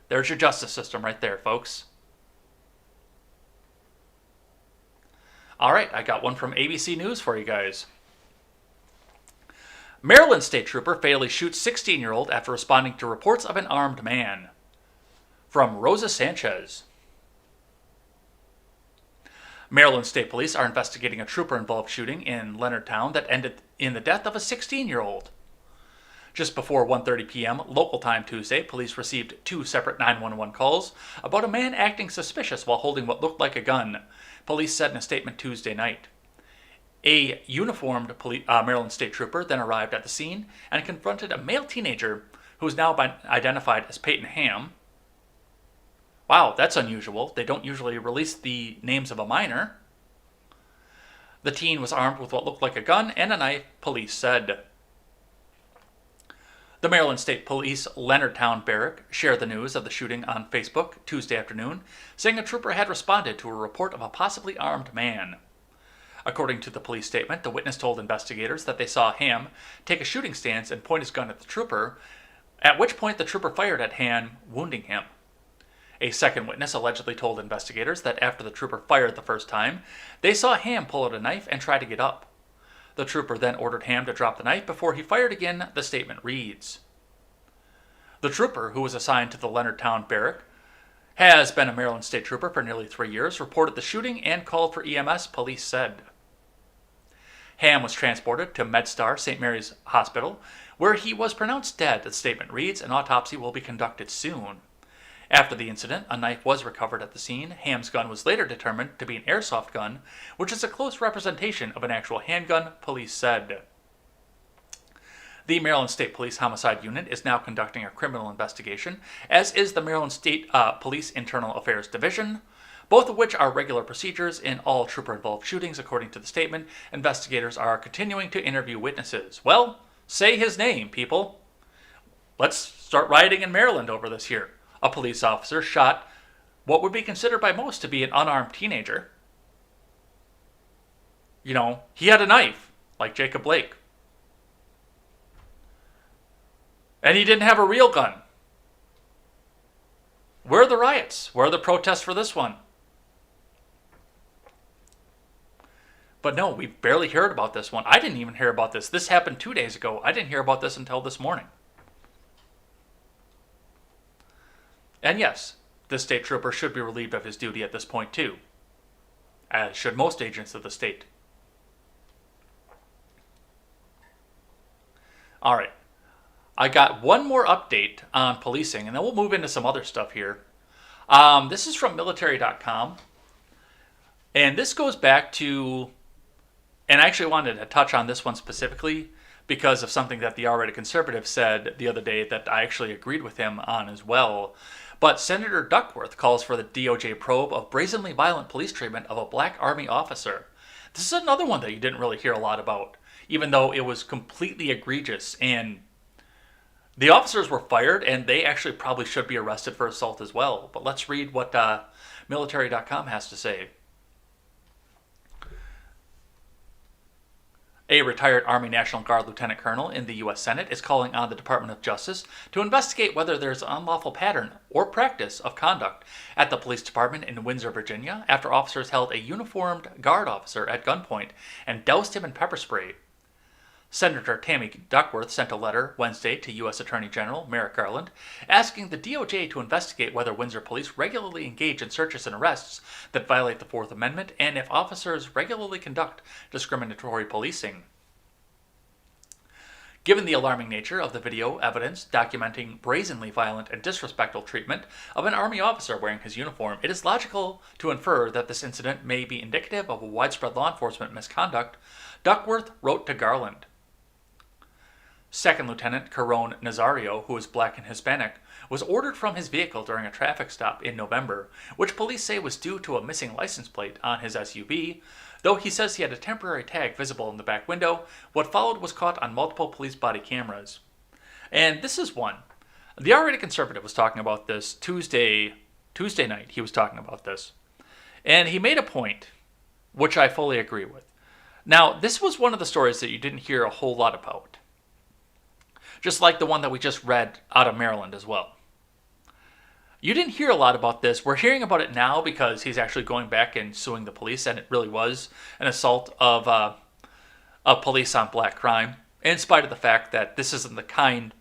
There's your justice system right there, folks. All right, I got one from ABC News for you guys. Maryland State Trooper fatally shoots 16-year-old after responding to reports of an armed man. From Rosa Sanchez. Maryland State Police are investigating a trooper-involved shooting in Leonardtown that ended in the death of a 16-year-old. Just before 1:30 p.m. local time Tuesday, police received 2 separate 911 calls about a man acting suspicious while holding what looked like a gun, police said in a statement Tuesday night. A uniformed Maryland State Trooper then arrived at the scene and confronted a male teenager who has now been identified as Peyton Ham. Wow, that's unusual. They don't usually release the names of a minor. The teen was armed with what looked like a gun and a knife, police said. The Maryland State Police Leonardtown Barrack shared the news of the shooting on Facebook Tuesday afternoon, saying a trooper had responded to a report of a possibly armed man. According to the police statement, the witness told investigators that they saw Ham take a shooting stance and point his gun at the trooper, at which point the trooper fired at Ham, wounding him. A second witness allegedly told investigators that after the trooper fired the first time, they saw Ham pull out a knife and try to get up. The trooper then ordered Ham to drop the knife before he fired again, the statement reads. The trooper, who was assigned to the Leonardtown Barrack, has been a Maryland State Trooper for nearly 3 years, reported the shooting and called for EMS, police said. Ham was transported to MedStar St. Mary's Hospital, where he was pronounced dead, the statement reads. An autopsy will be conducted soon. After the incident, a knife was recovered at the scene. Ham's gun was later determined to be an airsoft gun, which is a close representation of an actual handgun, police said. The Maryland State Police Homicide Unit is now conducting a criminal investigation, as is the Maryland State Police Internal Affairs Division, both of which are regular procedures in all trooper-involved shootings, according to the statement. Investigators are continuing to interview witnesses. Well, say his name, people. Let's start rioting in Maryland over this here. A police officer shot what would be considered by most to be an unarmed teenager. You know, he had a knife, like Jacob Blake. And he didn't have a real gun. Where are the riots? Where are the protests for this one? But no, we've barely heard about this one. I didn't even hear about this. This happened 2 days ago. I didn't hear about this until this morning. And yes, this state trooper should be relieved of his duty at this point too, as should most agents of the state. All right, I got one more update on policing, and then we'll move into some other stuff here. This is from military.com, and this goes back to, and I actually wanted to touch on this one specifically because of something that the already conservative said the other day that I actually agreed with him on as well. But Senator Duckworth calls for the DOJ probe of brazenly violent police treatment of a black Army officer. This is another one that you didn't really hear a lot about, even though it was completely egregious. And the officers were fired, and they actually probably should be arrested for assault as well. But let's read what military.com has to say. A retired Army National Guard lieutenant colonel in the U.S. Senate is calling on the Department of Justice to investigate whether there's an unlawful pattern or practice of conduct at the police department in Windsor, Virginia, after officers held a uniformed guard officer at gunpoint and doused him in pepper spray. Senator Tammy Duckworth sent a letter Wednesday to U.S. Attorney General Merrick Garland asking the DOJ to investigate whether Windsor police regularly engage in searches and arrests that violate the Fourth Amendment and if officers regularly conduct discriminatory policing. Given the alarming nature of the video evidence documenting brazenly violent and disrespectful treatment of an Army officer wearing his uniform, it is logical to infer that this incident may be indicative of a widespread law enforcement misconduct, Duckworth wrote to Garland. Second Lieutenant Caron Nazario, who is black and Hispanic, was ordered from his vehicle during a traffic stop in November, which police say was due to a missing license plate on his SUV. Though he says he had a temporary tag visible in the back window, what followed was caught on multiple police body cameras. And this is one. The R-rated conservative was talking about this Tuesday night. He was talking about this. And he made a point, which I fully agree with. Now, this was one of the stories that you didn't hear a whole lot about. Just like the one that we just read out of Maryland as well. You didn't hear a lot about this. We're hearing about it now because he's actually going back and suing the police, and it really was an assault of police on black crime, in spite of the fact that this isn't the kind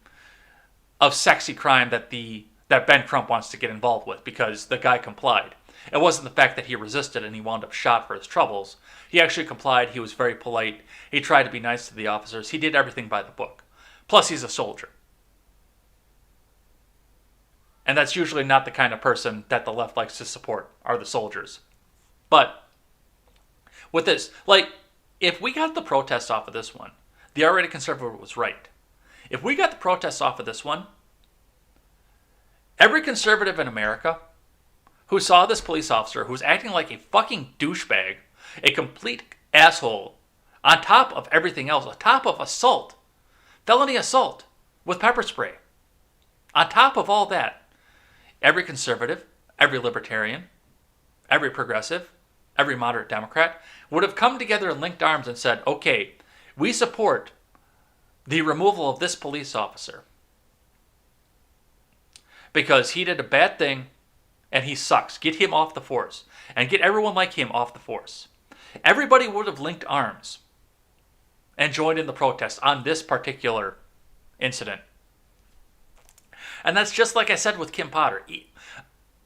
of sexy crime that Ben Crump wants to get involved with, because the guy complied. It wasn't the fact that he resisted and he wound up shot for his troubles. He actually complied. He was very polite. He tried to be nice to the officers. He did everything by the book. Plus, he's a soldier. And that's usually not the kind of person that the left likes to support, are the soldiers. But with this, like, if we got the protests off of this one, the R-rated conservative was right. If we got the protests off of this one, every conservative in America who saw this police officer who was acting like a fucking douchebag, a complete asshole, on top of everything else, on top of assault, felony assault with pepper spray. On top of all that, every conservative, every libertarian, every progressive, every moderate Democrat would have come together and linked arms and said, okay, we support the removal of this police officer because he did a bad thing and he sucks. Get him off the force and get everyone like him off the force. Everybody would have linked arms and joined in the protest on this particular incident. And that's just like I said with Kim Potter.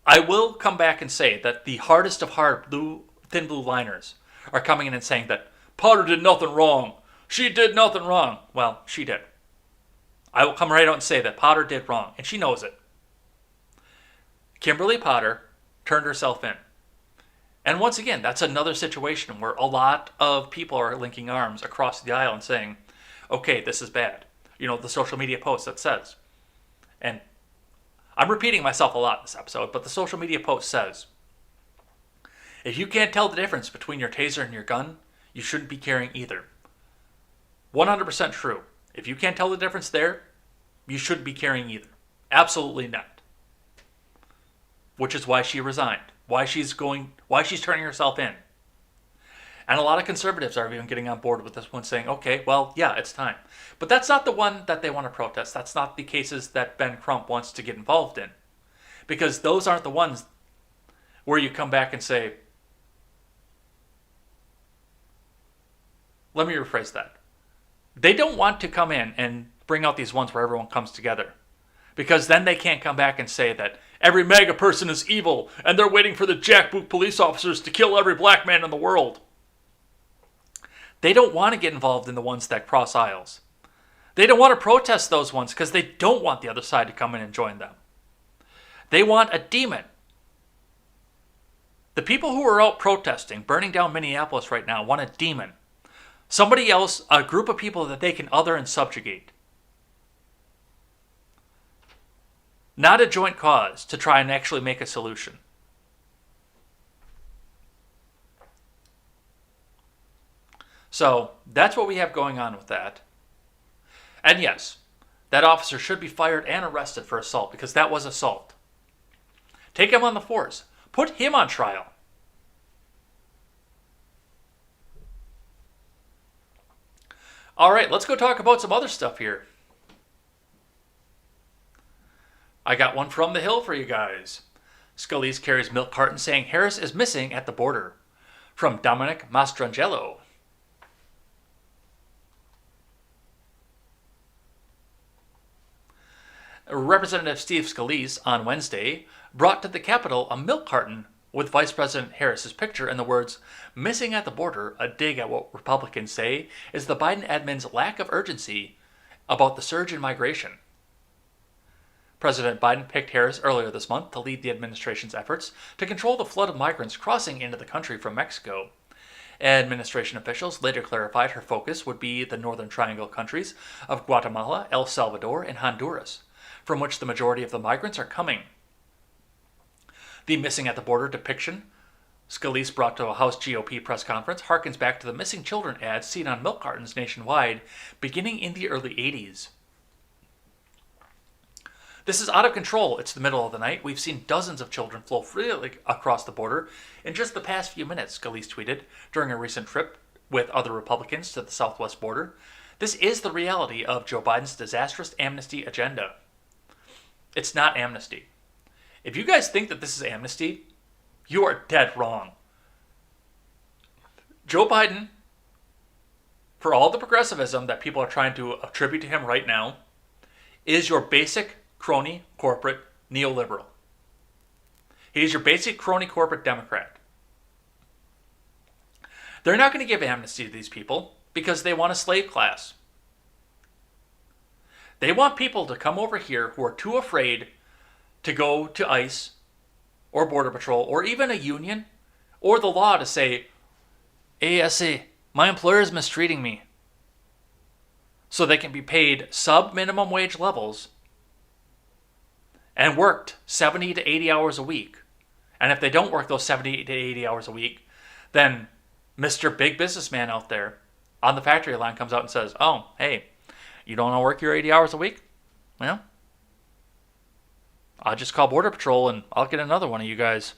I will come back and say that the hardest of hard thin blue liners are coming in and saying that Potter did nothing wrong. She did nothing wrong. Well, she did. I will come right out and say that Potter did wrong, and she knows it. Kimberly Potter turned herself in. And once again, that's another situation where a lot of people are linking arms across the aisle and saying, okay, this is bad. You know, the social media post that says, and I'm repeating myself a lot in this episode, but the social media post says, if you can't tell the difference between your taser and your gun, you shouldn't be carrying either. 100% true. If you can't tell the difference there, you shouldn't be carrying either. Absolutely not. Which is why she resigned. Why she's turning herself in. And a lot of conservatives are even getting on board with this one, saying, okay, well, yeah, it's time. But that's not the one that they want to protest. That's not the cases that Ben Crump wants to get involved in. Because those aren't the ones where you come back and say, let me rephrase that. They don't want to come in and bring out these ones where everyone comes together. Because then they can't come back and say that every MAGA person is evil and they're waiting for the jackboot police officers to kill every black man in the world. They don't want to get involved in the ones that cross aisles. They don't want to protest those ones because they don't want the other side to come in and join them. They want a demon. The people who are out protesting, burning down Minneapolis right now, want a demon. Somebody else, a group of people that they can other and subjugate. Not a joint cause to try and actually make a solution. So that's what we have going on with that. And yes, that officer should be fired and arrested for assault because that was assault. Take him on the force. Put him on trial. All right, let's go talk about some other stuff here. I got one from The Hill for you guys. Scalise carries milk carton saying Harris is missing at the border. From Dominic Mastrangelo. Representative Steve Scalise on Wednesday brought to the Capitol a milk carton with Vice President Harris's picture and the words, "Missing at the border," a dig at what Republicans say is the Biden admin's lack of urgency about the surge in migration. President Biden picked Harris earlier this month to lead the administration's efforts to control the flood of migrants crossing into the country from Mexico. Administration officials later clarified her focus would be the Northern Triangle countries of Guatemala, El Salvador, and Honduras, from which the majority of the migrants are coming. The missing at the border depiction Scalise brought to a House GOP press conference harkens back to the missing children ads seen on milk cartons nationwide beginning in the early 80s. This is out of control. It's the middle of the night. We've seen dozens of children flow freely across the border in just the past few minutes, Scalise tweeted during a recent trip with other Republicans to the southwest border. This is the reality of Joe Biden's disastrous amnesty agenda. It's not amnesty. If you guys think that this is amnesty, you are dead wrong. Joe Biden, for all the progressivism that people are trying to attribute to him right now, is your basic crony corporate neoliberal. He is your basic crony corporate Democrat. They're not going to give amnesty to these people because they want a slave class. They want people to come over here who are too afraid to go to ICE or Border Patrol or even a union or the law to say, "ASA, my employer is mistreating me." So they can be paid sub-minimum wage levels and worked 70 to 80 hours a week. And if they don't work those 70 to 80 hours a week, then Mr. Big Businessman out there on the factory line comes out and says, "Oh, hey, you don't want to work your 80 hours a week? Well, I'll just call Border Patrol and I'll get another one of you guys."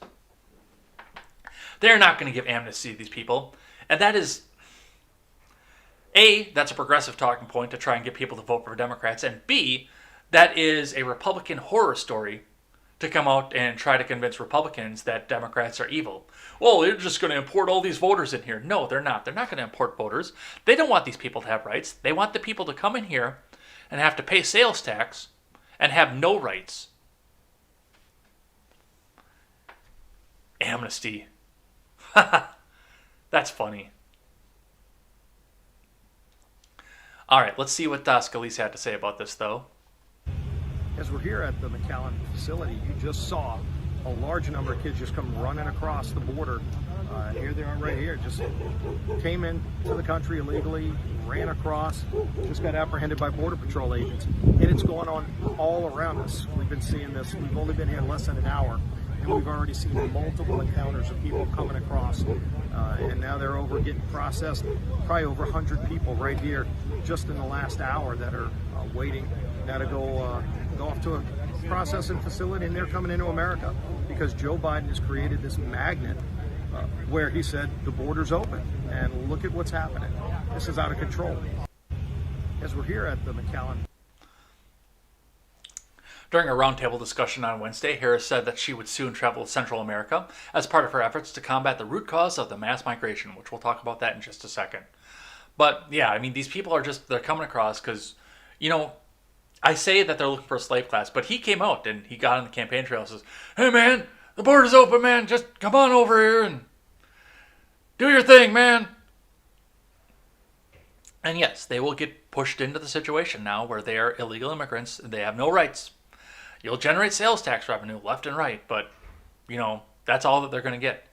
They're not going to give amnesty to these people. And that is, A, that's a progressive talking point to try and get people to vote for Democrats. And B, that is a Republican horror story to come out and try to convince Republicans that Democrats are evil. Well, they're just going to import all these voters in here. No, they're not. They're not going to import voters. They don't want these people to have rights. They want the people to come in here and have to pay sales tax and have no rights. Amnesty. That's funny. All right, let's see what Scalise had to say about this, though. As we're here at the McAllen facility, you just saw a large number of kids just come running across the border. Here they are right here, just came into the country illegally, ran across, just got apprehended by Border Patrol agents. And it's going on all around us. We've been seeing this. We've only been here less than an hour, and we've already seen multiple encounters of people coming across. And now they're over getting processed. Probably over 100 people right here just in the last hour that are waiting now to go off to a processing facility, and they're coming into America because Joe Biden has created this magnet where he said the border's open, and look at what's happening. This is out of control. As we're here at the McAllen. During a roundtable discussion on Wednesday, Harris said that she would soon travel to Central America as part of her efforts to combat the root cause of the mass migration, which we'll talk about that in just a second. But yeah, I mean, these people are they're coming across because, I say that they're looking for a slave class, but he came out and he got on the campaign trail and says, "Hey man, the border's open, man. Just come on over here and do your thing, man." And yes, they will get pushed into the situation now where they are illegal immigrants. They have no rights. You'll generate sales tax revenue left and right, but, that's all that they're going to get.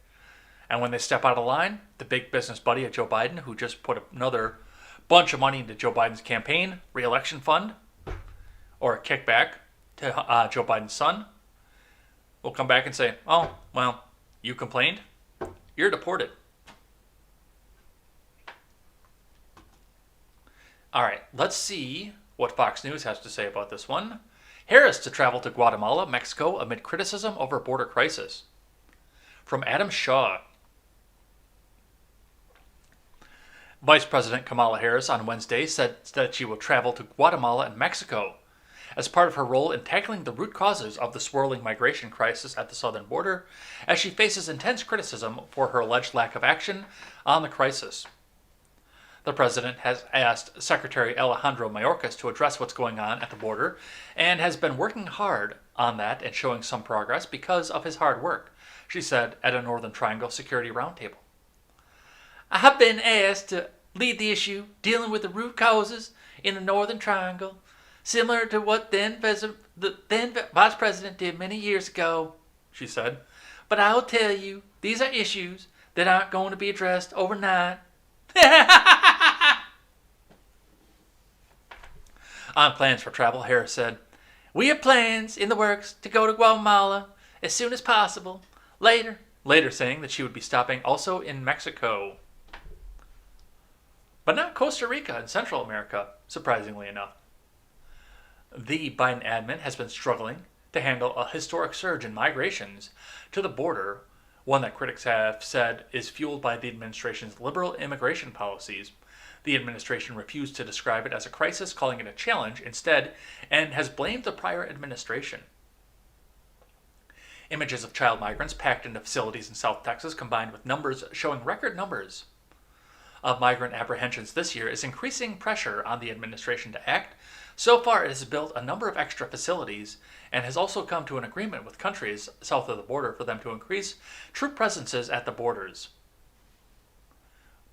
And when they step out of line, the big business buddy of Joe Biden, who just put another bunch of money into Joe Biden's campaign re-election fund, or a kickback to Joe Biden's son, will come back and say, "Oh, well, you complained? You're deported." All right, let's see what Fox News has to say about this one. Harris to travel to Guatemala, Mexico amid criticism over border crisis. From Adam Shaw. Vice President Kamala Harris on Wednesday said that she will travel to Guatemala and Mexico as part of her role in tackling the root causes of the swirling migration crisis at the southern border, as she faces intense criticism for her alleged lack of action on the crisis. The president has asked Secretary Alejandro Mayorkas to address what's going on at the border and has been working hard on that and showing some progress because of his hard work, she said at a Northern Triangle Security Roundtable. I have been asked to lead the issue dealing with the root causes in the Northern Triangle, similar to what the then Vice President did many years ago, she said. But I'll tell you, these are issues that aren't going to be addressed overnight. On plans for travel, Harris said, "We have plans in the works to go to Guatemala as soon as possible. Later saying that she would be stopping also in Mexico. But not Costa Rica and Central America, surprisingly enough. The Biden admin has been struggling to handle a historic surge in migrations to the border, one that critics have said is fueled by the administration's liberal immigration policies. The administration refused to describe it as a crisis, calling it a challenge instead, and has blamed the prior administration. Images of child migrants packed into facilities in South Texas, combined with numbers showing record numbers of migrant apprehensions this year, is increasing pressure on the administration to act. So far, it has built a number of extra facilities and has also come to an agreement with countries south of the border for them to increase troop presences at the borders.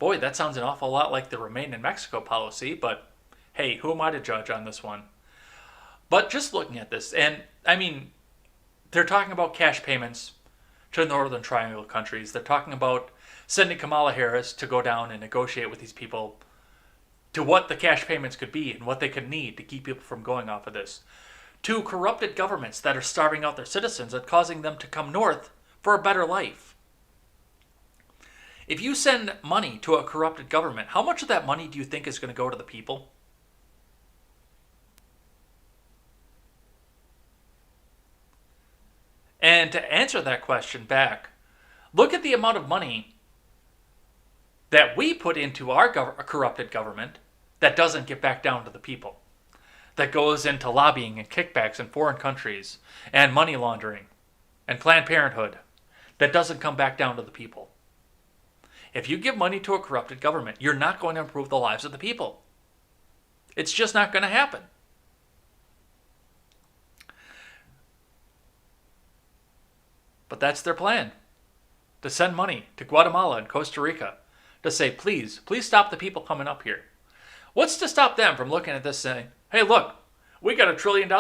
Boy, that sounds an awful lot like the Remain in Mexico policy, but hey, who am I to judge on this one? But just looking at this, and I mean, they're talking about cash payments to the Northern Triangle countries. They're talking about sending Kamala Harris to go down and negotiate with these people to what the cash payments could be and what they could need to keep people from going off of this, to corrupted governments that are starving out their citizens and causing them to come north for a better life. If you send money to a corrupted government, how much of that money do you think is going to go to the people? And to answer that question back, look at the amount of money that we put into our corrupted government that doesn't get back down to the people, that goes into lobbying and kickbacks in foreign countries and money laundering and Planned Parenthood, that doesn't come back down to the people. If you give money to a corrupted government, you're not going to improve the lives of the people. It's just not going to happen. But that's their plan, to send money to Guatemala and Costa Rica to say, please stop the people coming up here. What's to stop them from looking at this saying, hey, look, we got $1 trillion,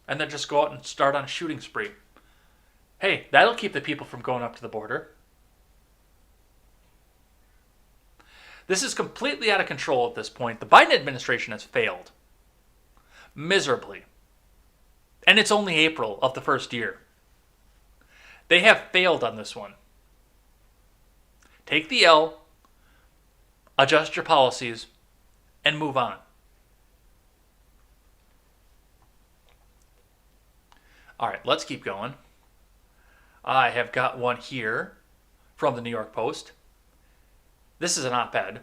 and then just go out and start on a shooting spree? Hey, that'll keep the people from going up to the border. This is completely out of control at this point. The Biden administration has failed miserably. And it's only April of the first year. They have failed on this one. Take the L, adjust your policies, and move on. All right, let's keep going. I have got one here from the New York Post. This is an op-ed.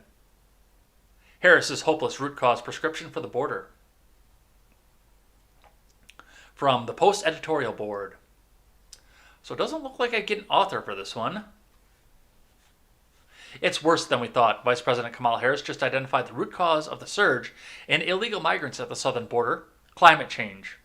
Harris's hopeless root cause prescription for the border. From the Post editorial board. So it doesn't look like I get an author for this one. It's worse than we thought. Vice President Kamala Harris just identified the root cause of the surge in illegal migrants at the southern border: climate change.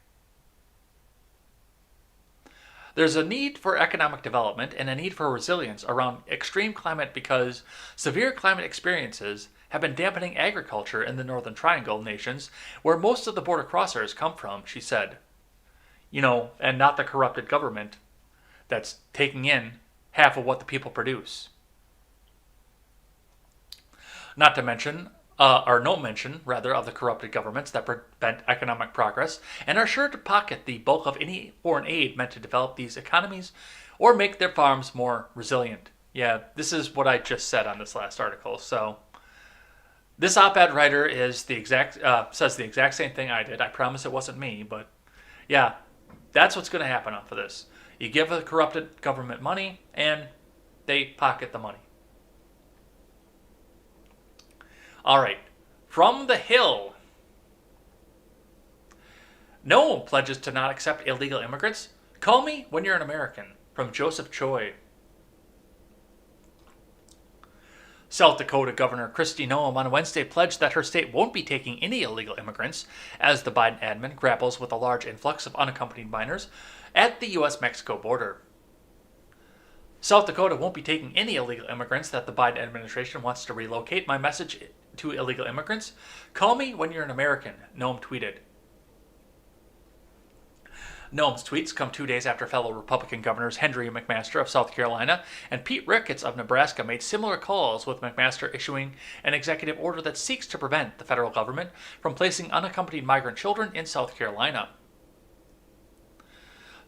There's a need for economic development and a need for resilience around extreme climate because severe climate experiences have been dampening agriculture in the Northern Triangle nations where most of the border crossers come from, she said. You know, and not the corrupted government that's taking in half of what the people produce. Not to mention, or no mention, rather, of the corrupted governments that prevent economic progress and are sure to pocket the bulk of any foreign aid meant to develop these economies or make their farms more resilient. Yeah, this is what I just said on this last article. So this op-ed writer is says the exact same thing I did. I promise it wasn't me, but yeah, that's what's going to happen off of this. You give a corrupted government money, and they pocket the money. All right. From the Hill. No one pledges to not accept illegal immigrants. Call me when you're an American. From Joseph Choi. South Dakota Governor Kristi Noem on Wednesday pledged that her state won't be taking any illegal immigrants as the Biden admin grapples with a large influx of unaccompanied minors at the U.S.-Mexico border. South Dakota won't be taking any illegal immigrants that the Biden administration wants to relocate. My message to illegal immigrants: call me when you're an American, Noem tweeted. Noem's tweets come 2 days after fellow Republican governors Henry McMaster of South Carolina and Pete Ricketts of Nebraska made similar calls, with McMaster issuing an executive order that seeks to prevent the federal government from placing unaccompanied migrant children in South Carolina.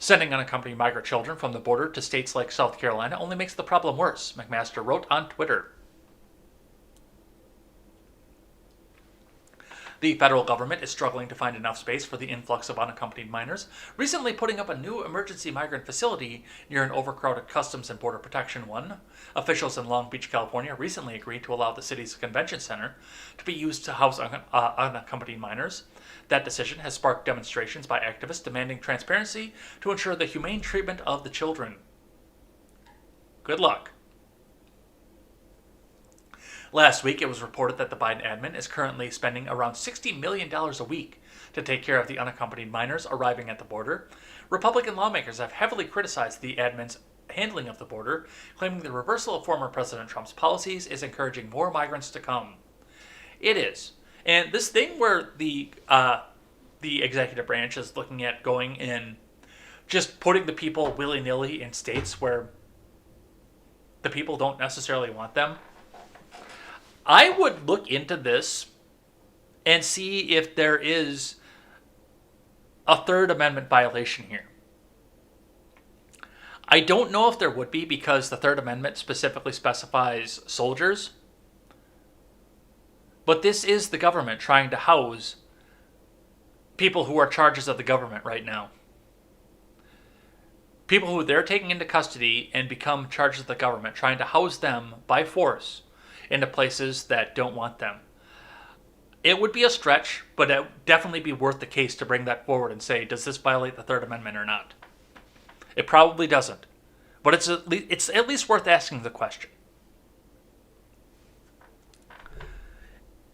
Sending unaccompanied migrant children from the border to states like South Carolina only makes the problem worse, McMaster wrote on Twitter. The federal government is struggling to find enough space for the influx of unaccompanied minors, recently putting up a new emergency migrant facility near an overcrowded Customs and Border Protection one. Officials in Long Beach, California recently agreed to allow the city's convention center to be used to house unaccompanied minors. That decision has sparked demonstrations by activists demanding transparency to ensure the humane treatment of the children. Good luck. Last week, it was reported that the Biden admin is currently spending around $60 million a week to take care of the unaccompanied minors arriving at the border. Republican lawmakers have heavily criticized the admin's handling of the border, claiming the reversal of former President Trump's policies is encouraging more migrants to come. It is. And this thing where the executive branch is looking at going and just putting the people willy-nilly in states where the people don't necessarily want them, I would look into this and see if there is a Third Amendment violation here. I don't know if there would be, because the Third Amendment specifically specifies soldiers. But this is the government trying to house people who are charges of the government right now. People who they're taking into custody and become charges of the government, trying to house them by force into places that don't want them. It would be a stretch, but it would definitely be worth the case to bring that forward and say, does this violate the Third Amendment or not? It probably doesn't, but it's at least worth asking the question.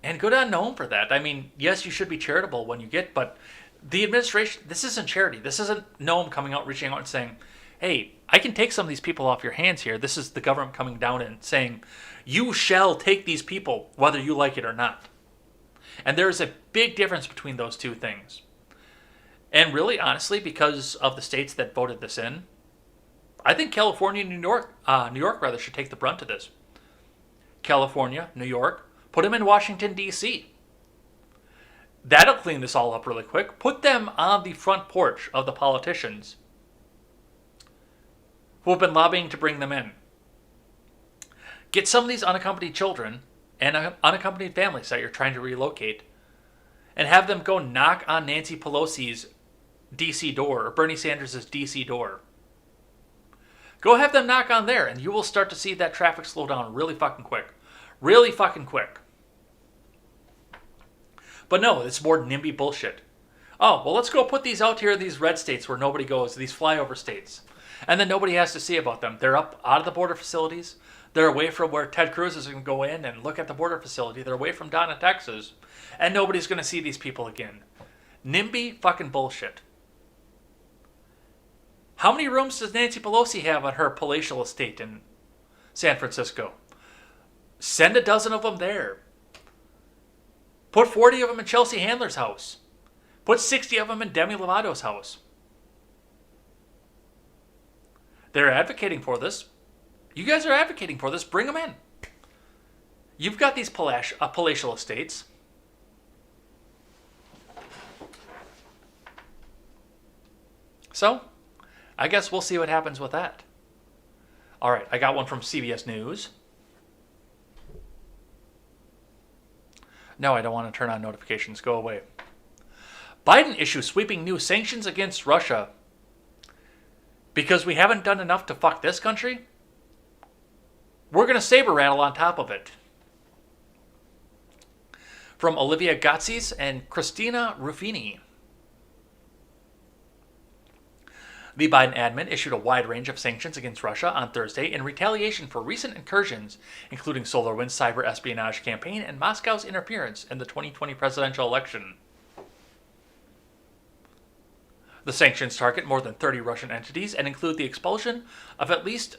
And good on Noem for that. I mean, yes, you should be charitable when you get, but the administration, this isn't charity. This isn't Noem coming out, reaching out and saying, hey, I can take some of these people off your hands here. This is the government coming down and saying, you shall take these people, whether you like it or not. And there is a big difference between those two things. And really, honestly, because of the states that voted this in, I think California and New York should take the brunt of this. California, New York, put them in Washington, D.C. That'll clean this all up really quick. Put them on the front porch of the politicians who have been lobbying to bring them in. Get some of these unaccompanied children and unaccompanied families that you're trying to relocate and have them go knock on Nancy Pelosi's D.C. door, or Bernie Sanders' D.C. door. Go have them knock on there, and you will start to see that traffic slow down really fucking quick. Really fucking quick. But no, it's more NIMBY bullshit. Oh, well, let's go put these out here in these red states where nobody goes, these flyover states. And then nobody has to see about them. They're up out of the border facilities. They're away from where Ted Cruz is going to go in and look at the border facility. They're away from Donna, Texas. And nobody's going to see these people again. NIMBY fucking bullshit. How many rooms does Nancy Pelosi have on her palatial estate in San Francisco? Send a dozen of them there. Put 40 of them in Chelsea Handler's house. Put 60 of them in Demi Lovato's house. They're advocating for this. You guys are advocating for this. Bring them in. You've got these palatial estates. So, I guess we'll see what happens with that. All right, I got one from CBS News. No, I don't want to turn on notifications. Go away. Biden issues sweeping new sanctions against Russia. Because we haven't done enough to fuck this country? We're going to saber rattle on top of it. from Olivia Gatzis and Christina Ruffini. The Biden admin issued a wide range of sanctions against Russia on Thursday in retaliation for recent incursions, including SolarWinds' cyber espionage campaign and Moscow's interference in the 2020 presidential election. The sanctions target more than 30 Russian entities and include the expulsion of at least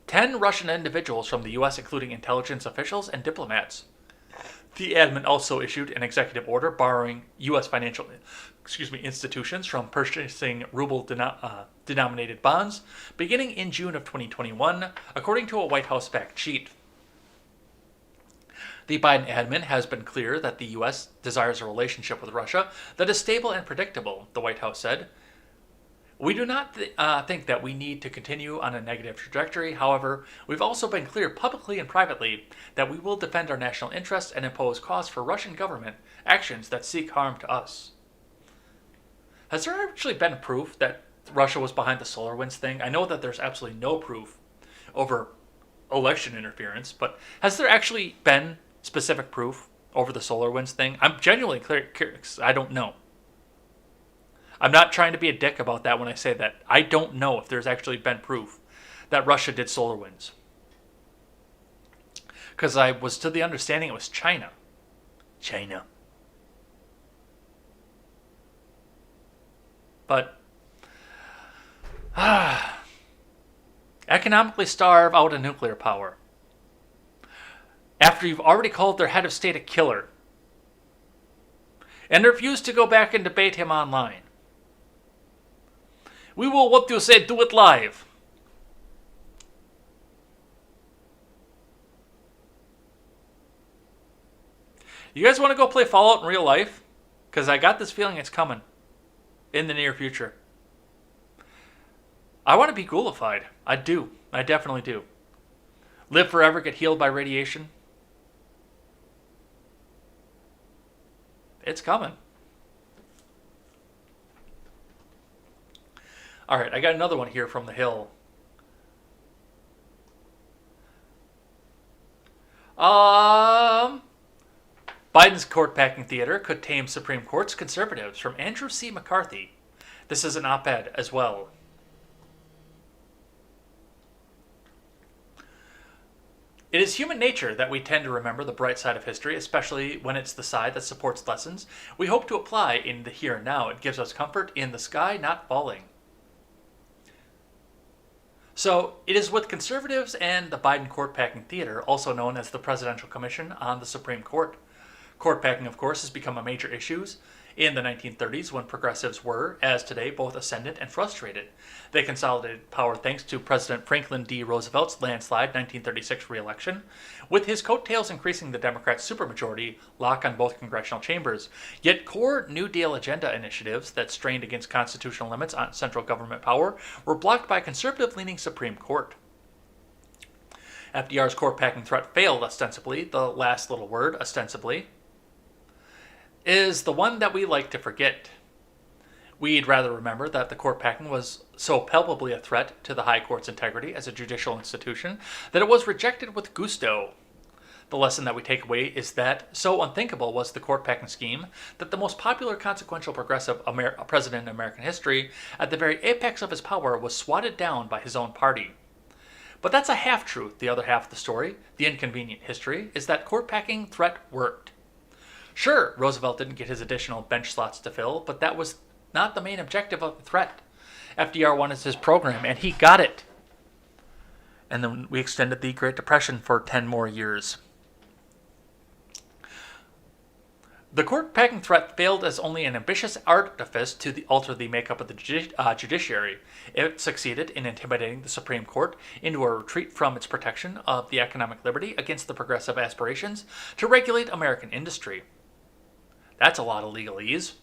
10 Russian individuals from the U.S., including intelligence officials and diplomats. The admin also issued an executive order barring U.S. financial institutions from purchasing ruble-denominated bonds beginning in June of 2021, according to a White House fact sheet. The Biden admin has been clear that the U.S. desires a relationship with Russia that is stable and predictable, the White House said. We do not think that we need to continue on a negative trajectory. However, we've also been clear publicly and privately that we will defend our national interests and impose costs for Russian government actions that seek harm to us. Has there actually been proof that Russia was behind the SolarWinds thing? I know that there's absolutely no proof over election interference, but has there actually been specific proof over the SolarWinds thing? I'm genuinely curious. I don't know. I'm not trying to be a dick about that when I say that. I don't know if there's actually been proof that Russia did SolarWinds. Because I was to the understanding it was China. But economically starve out a nuclear power. After you've already called their head of state a killer and refused to go back and debate him online. We will, what you say, do it live. You guys want to go play Fallout in real life? Because I got this feeling it's coming in the near future. I want to be ghoulified. I do. I definitely do. Live forever, get healed by radiation. It's coming. All right, I got another one here from The Hill. Biden's court-packing theater could tame Supreme Court's conservatives, from Andrew C. McCarthy. This is an op-ed as well. It is human nature that we tend to remember the bright side of history, especially when it's the side that supports lessons we hope to apply in the here and now. It gives us comfort in the sky not falling. So, it is with conservatives and the Biden court-packing theater, also known as the Presidential Commission on the Supreme Court. Court-packing, of course, has become a major issue in the 1930s when progressives were, as today, both ascendant and frustrated. They consolidated power thanks to President Franklin D. Roosevelt's landslide 1936 re-election, with his coattails increasing the Democrats' supermajority lock on both congressional chambers. Yet core New Deal agenda initiatives that strained against constitutional limits on central government power were blocked by a conservative-leaning Supreme Court. FDR's court-packing threat failed ostensibly. The last little word, ostensibly, is the one that we like to forget. We'd rather remember that the court packing was so palpably a threat to the High Court's integrity as a judicial institution that it was rejected with gusto. The lesson that we take away is that so unthinkable was the court packing scheme that the most popular, consequential, progressive president in American history, at the very apex of his power, was swatted down by his own party. But that's a half-truth. The other half of the story, the inconvenient history, is that court packing threat worked. Sure, Roosevelt didn't get his additional bench slots to fill, but that was not the main objective of the threat. FDR wanted his program, and he got it. And then we extended the Great Depression for 10 more years. The court-packing threat failed as only an ambitious artifice to alter the makeup of the judiciary. It succeeded in intimidating the Supreme Court into a retreat from its protection of the economic liberty against the progressive aspirations to regulate American industry. That's a lot of legalese.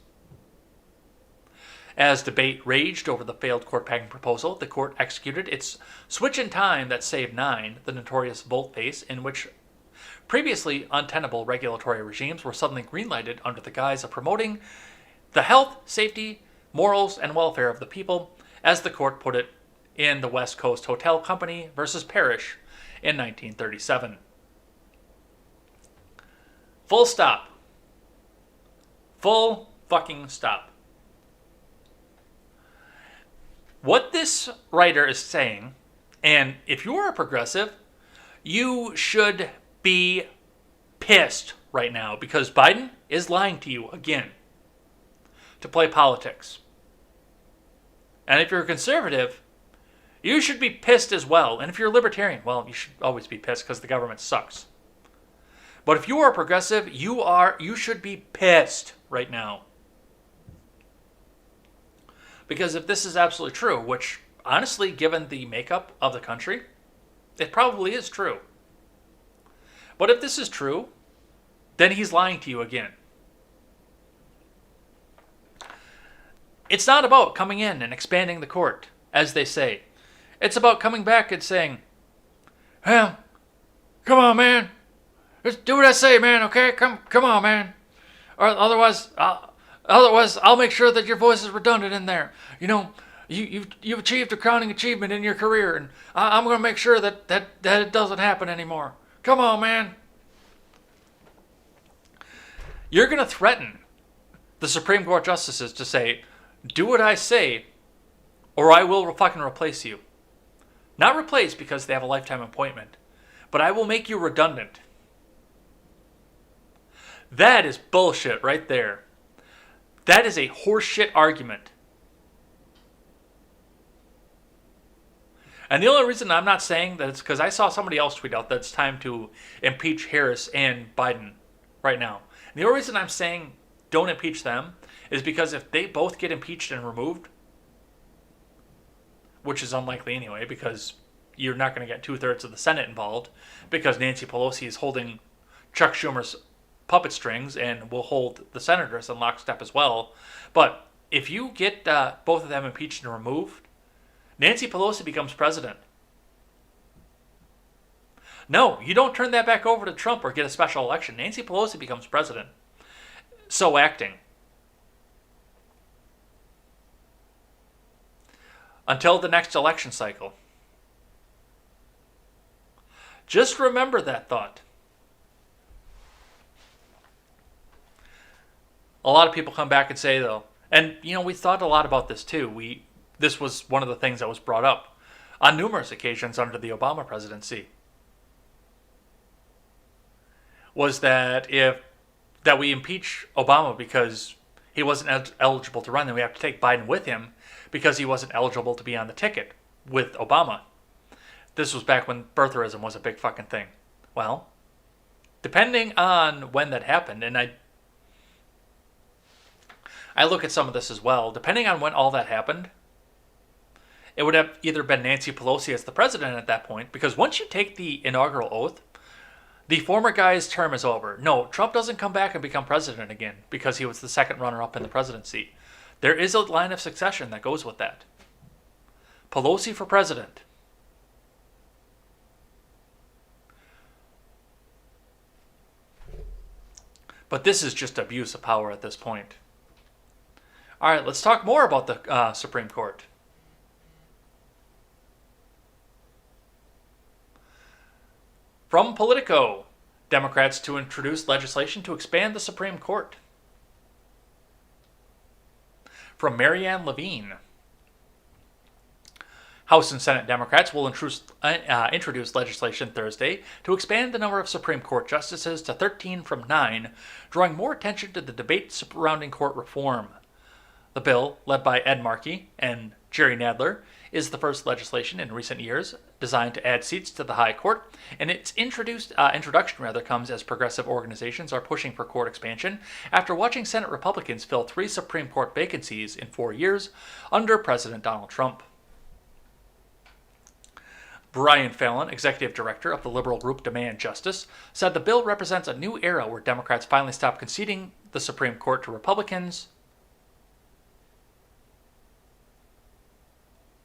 As debate raged over the failed court-packing proposal, the court executed its switch in time that saved 9, the notorious volte-face, in which previously untenable regulatory regimes were suddenly greenlighted under the guise of promoting the health, safety, morals, and welfare of the people, as the court put it in the West Coast Hotel Company versus Parrish in 1937. Full stop. Full fucking stop. What this writer is saying, and if you are a progressive, you should be pissed right now because Biden is lying to you again to play politics. And if you're a conservative, you should be pissed as well. And if you're a libertarian, well, you should always be pissed because the government sucks. But if you are a progressive, you should be pissed right now. Because if this is absolutely true, which honestly, given the makeup of the country, it probably is true. But if this is true, then he's lying to you again. It's not about coming in and expanding the court, as they say. It's about coming back and saying, well, come on, man. Just do what I say, man, okay? Come on, man. Or otherwise, I'll make sure that your voice is redundant in there. You know, you've achieved a crowning achievement in your career, and I'm going to make sure that it doesn't happen anymore. Come on, man. You're going to threaten the Supreme Court justices to say, do what I say, or I will fucking replace you. Not replace because they have a lifetime appointment, but I will make you redundant. That is bullshit right there. That is a horseshit argument. And the only reason I'm not saying that it's because I saw somebody else tweet out that it's time to impeach Harris and Biden right now. And the only reason I'm saying don't impeach them is because if they both get impeached and removed, which is unlikely anyway, because you're not going to get 2/3 of the Senate involved, because Nancy Pelosi is holding Chuck Schumer's puppet strings and will hold the senators in lockstep as well. But if you get both of them impeached and removed, Nancy Pelosi becomes president. No, you don't turn that back over to Trump or get a special election. Nancy Pelosi becomes president. So acting. Until the next election cycle. Just remember that thought. A lot of people come back and say, though, and, you know, we thought a lot about this, too. This was one of the things that was brought up on numerous occasions under the Obama presidency, was that that we impeach Obama because he wasn't eligible to run, then we have to take Biden with him because he wasn't eligible to be on the ticket with Obama. This was back when birtherism was a big fucking thing. Well, depending on when that happened, and I look at some of this as well, depending on when all that happened, it would have either been Nancy Pelosi as the president at that point, because once you take the inaugural oath, the former guy's term is over. No, Trump doesn't come back and become president again because he was the second runner-up in the presidency. There is a line of succession that goes with that. Pelosi for president. But this is just abuse of power at this point. All right, let's talk more about the Supreme Court. From Politico, Democrats to introduce legislation to expand the Supreme Court. From Marianne Levine, House and Senate Democrats will introduce legislation Thursday to expand the number of Supreme Court justices to 13 from 9, drawing more attention to the debate surrounding court reform. The bill, led by Ed Markey and Jerry Nadler, is the first legislation in recent years designed to add seats to the High Court, and its introduction comes as progressive organizations are pushing for court expansion after watching Senate Republicans fill 3 Supreme Court vacancies in 4 years under President Donald Trump. Brian Fallon, executive director of the liberal group Demand Justice, said the bill represents a new era where Democrats finally stop conceding the Supreme Court to Republicans.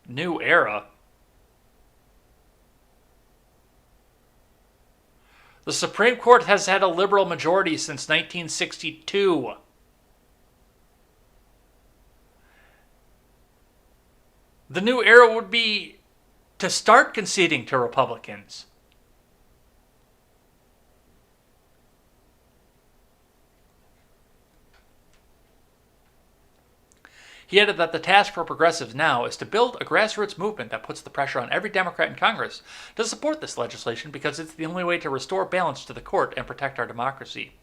New era? The Supreme Court has had a liberal majority since 1962. The new era would be to start conceding to Republicans. He added that the task for progressives now is to build a grassroots movement that puts the pressure on every Democrat in Congress to support this legislation because it's the only way to restore balance to the court and protect our democracy.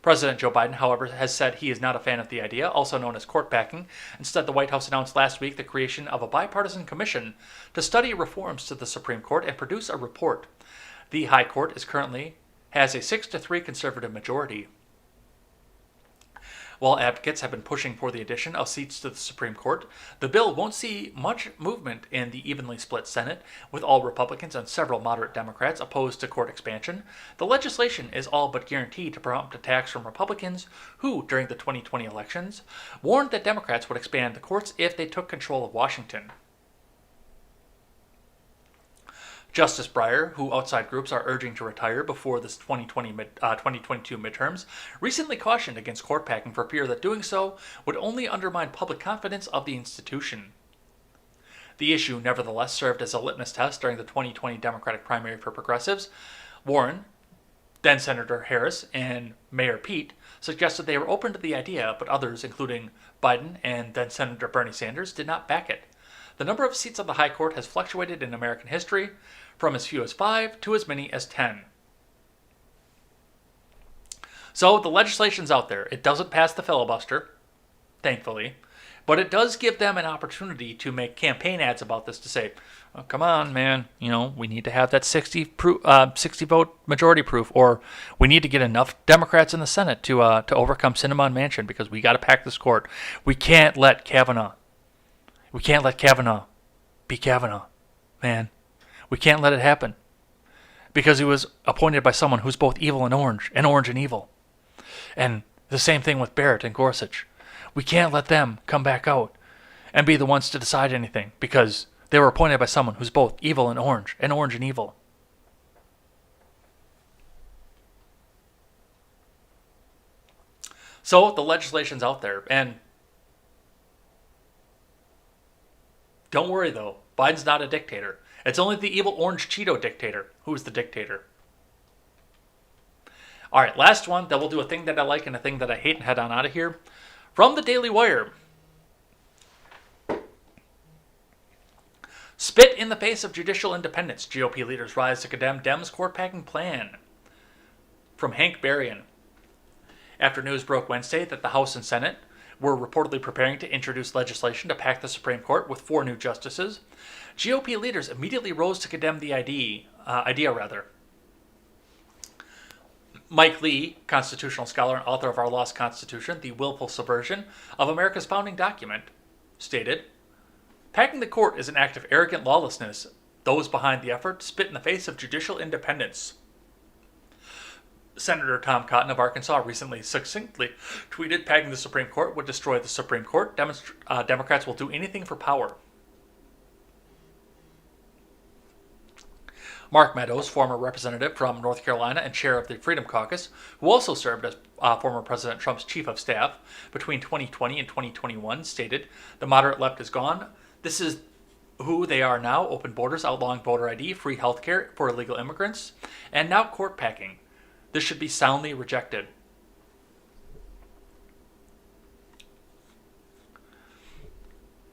President Joe Biden, however, has said he is not a fan of the idea, also known as court packing. Instead, the White House announced last week the creation of a bipartisan commission to study reforms to the Supreme Court and produce a report. The High Court has a 6-3 conservative majority. While advocates have been pushing for the addition of seats to the Supreme Court, the bill won't see much movement in the evenly split Senate, with all Republicans and several moderate Democrats opposed to court expansion. The legislation is all but guaranteed to prompt attacks from Republicans who, during the 2020 elections, warned that Democrats would expand the courts if they took control of Washington. Justice Breyer, who outside groups are urging to retire before the 2022 midterms, recently cautioned against court packing for fear that doing so would only undermine public confidence of the institution. The issue nevertheless served as a litmus test during the 2020 Democratic primary for progressives. Warren, then Senator Harris, and Mayor Pete suggested they were open to the idea, but others, including Biden and then Senator Bernie Sanders, did not back it. The number of seats on the High Court has fluctuated in American history, from as few as 5 to as many as 10. So the legislation's out there. It doesn't pass the filibuster, thankfully, but it does give them an opportunity to make campaign ads about this to say, oh, come on, man, we need to have that 60 vote majority proof, or we need to get enough Democrats in the Senate to overcome Sinema and Manchin because we got to pack this court. We can't let Kavanaugh be Kavanaugh, man. We can't let it happen because he was appointed by someone who's both evil and orange and evil. And the same thing with Barrett and Gorsuch. We can't let them come back out and be the ones to decide anything because they were appointed by someone who's both evil and orange and evil. So the legislation's out there, and don't worry though, Biden's not a dictator. It's only the evil orange Cheeto dictator who's the dictator. All right, last one. Then we'll do a thing that I like and a thing that I hate and head on out of here. From the Daily Wire. Spit in the face of judicial independence. GOP leaders rise to condemn Dems' court-packing plan. From Hank Berrien. After news broke Wednesday that the House and Senate were reportedly preparing to introduce legislation to pack the Supreme Court with 4 new justices, GOP leaders immediately rose to condemn the idea. Mike Lee, constitutional scholar and author of Our Lost Constitution, The Willful Subversion of America's Founding Document, stated, "Packing the court is an act of arrogant lawlessness. Those behind the effort spit in the face of judicial independence." Senator Tom Cotton of Arkansas recently succinctly tweeted, "Packing the Supreme Court would destroy the Supreme Court. Democrats will do anything for power." Mark Meadows, former representative from North Carolina and chair of the Freedom Caucus, who also served as former President Trump's chief of staff between 2020 and 2021, stated, "The moderate left is gone. This is who they are now: open borders, outlawing voter ID, free health care for illegal immigrants, and now court packing. This should be soundly rejected."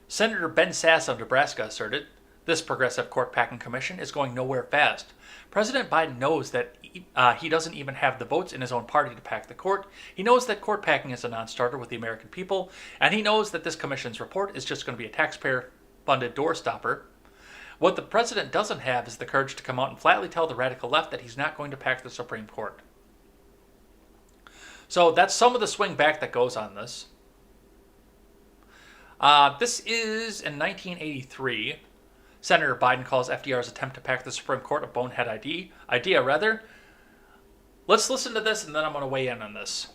Senator Ben Sasse of Nebraska asserted, "This progressive court-packing commission is going nowhere fast. President Biden knows that he doesn't even have the votes in his own party to pack the court. He knows that court-packing is a non-starter with the American people, and he knows that this commission's report is just going to be a taxpayer-funded doorstopper. What the president doesn't have is the courage to come out and flatly tell the radical left that he's not going to pack the Supreme Court." So that's some of the swing back that goes on this. This is in 1983. Senator Biden calls FDR's attempt to pack the Supreme Court a bonehead idea. Let's listen to this, and then I'm going to weigh in on this.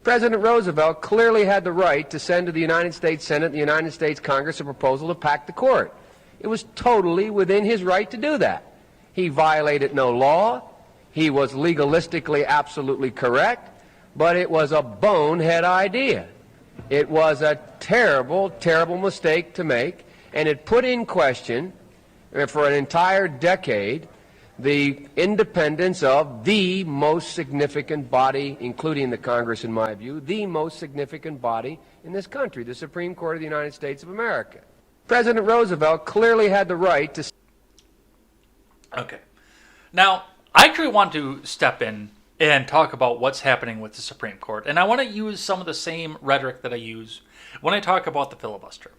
President Roosevelt clearly had the right to send to the United States Senate and the United States Congress a proposal to pack the court. It was totally within his right to do that. He violated no law. He was legalistically absolutely correct, but it was a bonehead idea. It was a terrible, terrible mistake to make, and it put in question for an entire decade the independence of the most significant body, including the Congress, in my view, the most significant body in this country, the Supreme Court of the United States of America. President Roosevelt clearly had the right to... Okay. Now, I actually want to step in and talk about what's happening with the Supreme Court. And I want to use some of the same rhetoric that I use when I talk about the filibuster.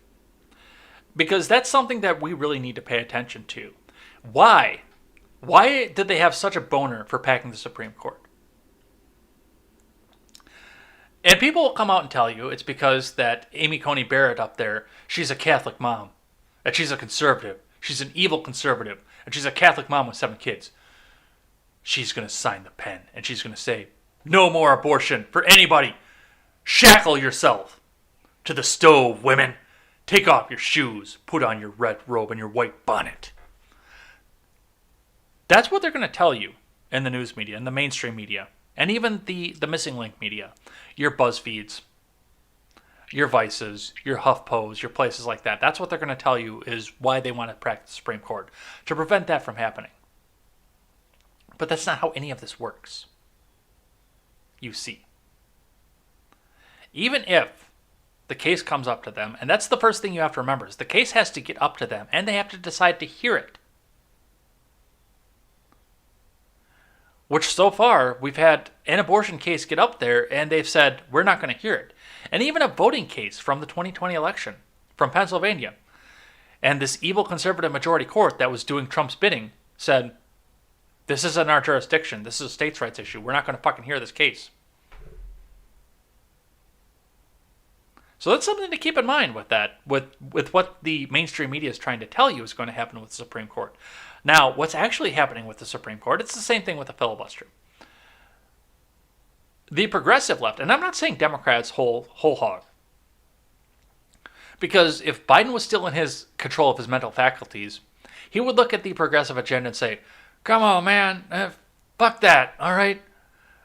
Because that's something that we really need to pay attention to. Why? Why did they have such a boner for packing the Supreme Court? And people will come out and tell you it's because that Amy Coney Barrett up there, she's a Catholic mom. That she's a conservative. She's an evil conservative. And she's a Catholic mom with 7 kids. She's going to sign the pen. And she's going to say, no more abortion for anybody. Shackle yourself to the stove, women. Take off your shoes. Put on your red robe and your white bonnet. That's what they're going to tell you in the news media, in the mainstream media, and even the missing link media, your BuzzFeeds, your Vices, your HuffPos, your places like that. That's what they're going to tell you is why they want to practice the Supreme Court, to prevent that from happening. But that's not how any of this works. You see. Even if the case comes up to them, and that's the first thing you have to remember, is the case has to get up to them, and they have to decide to hear it. Which so far, we've had an abortion case get up there, and they've said, we're not going to hear it. And even a voting case from the 2020 election from Pennsylvania. And this evil conservative majority court that was doing Trump's bidding said, this isn't our jurisdiction. This is a states' rights issue. We're not going to fucking hear this case. So that's something to keep in mind with that, with what the mainstream media is trying to tell you is going to happen with the Supreme Court. Now, what's actually happening with the Supreme Court, it's the same thing with the filibuster. The progressive left, and I'm not saying Democrats whole hog, because if Biden was still in his control of his mental faculties, he would look at the progressive agenda and say, come on, man, fuck that, all right?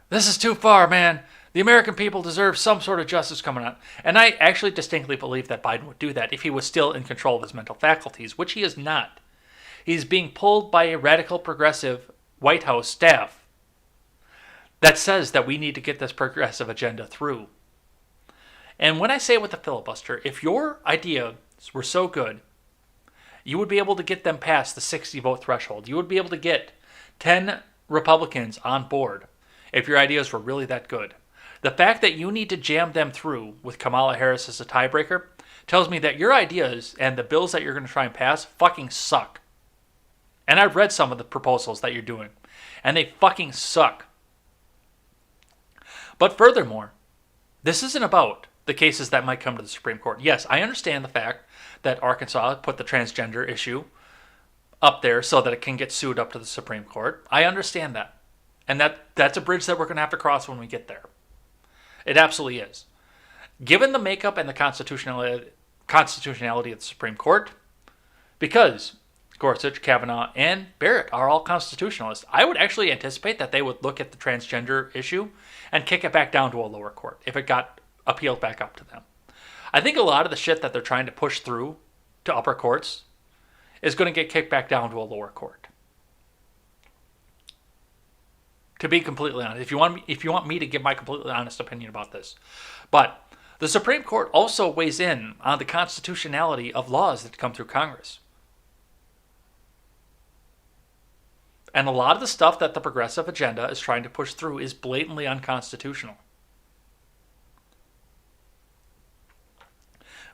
This is too far, man. The American people deserve some sort of justice coming out. And I actually distinctly believe that Biden would do that if he was still in control of his mental faculties, which he is not. He's being pulled by a radical progressive White House staff that says that we need to get this progressive agenda through. And when I say with the filibuster, if your ideas were so good, you would be able to get them past the 60 vote threshold. You would be able to get 10 Republicans on board if your ideas were really that good. The fact that you need to jam them through with Kamala Harris as a tiebreaker tells me that your ideas and the bills that you're going to try and pass fucking suck. And I've read some of the proposals that you're doing, and they fucking suck. But furthermore, this isn't about the cases that might come to the Supreme Court. Yes, I understand the fact that Arkansas put the transgender issue up there so that it can get sued up to the Supreme Court. I understand that. And that's a bridge that we're going to have to cross when we get there. It absolutely is. Given the makeup and the constitutionality of the Supreme Court, because Gorsuch, Kavanaugh, and Barrett are all constitutionalists, I would actually anticipate that they would look at the transgender issue and kick it back down to a lower court if it got appealed back up to them. I think a lot of the shit that they're trying to push through to upper courts is going to get kicked back down to a lower court. To be completely honest, if you want me to give my completely honest opinion about this. But the Supreme Court also weighs in on the constitutionality of laws that come through Congress. And a lot of the stuff that the progressive agenda is trying to push through is blatantly unconstitutional.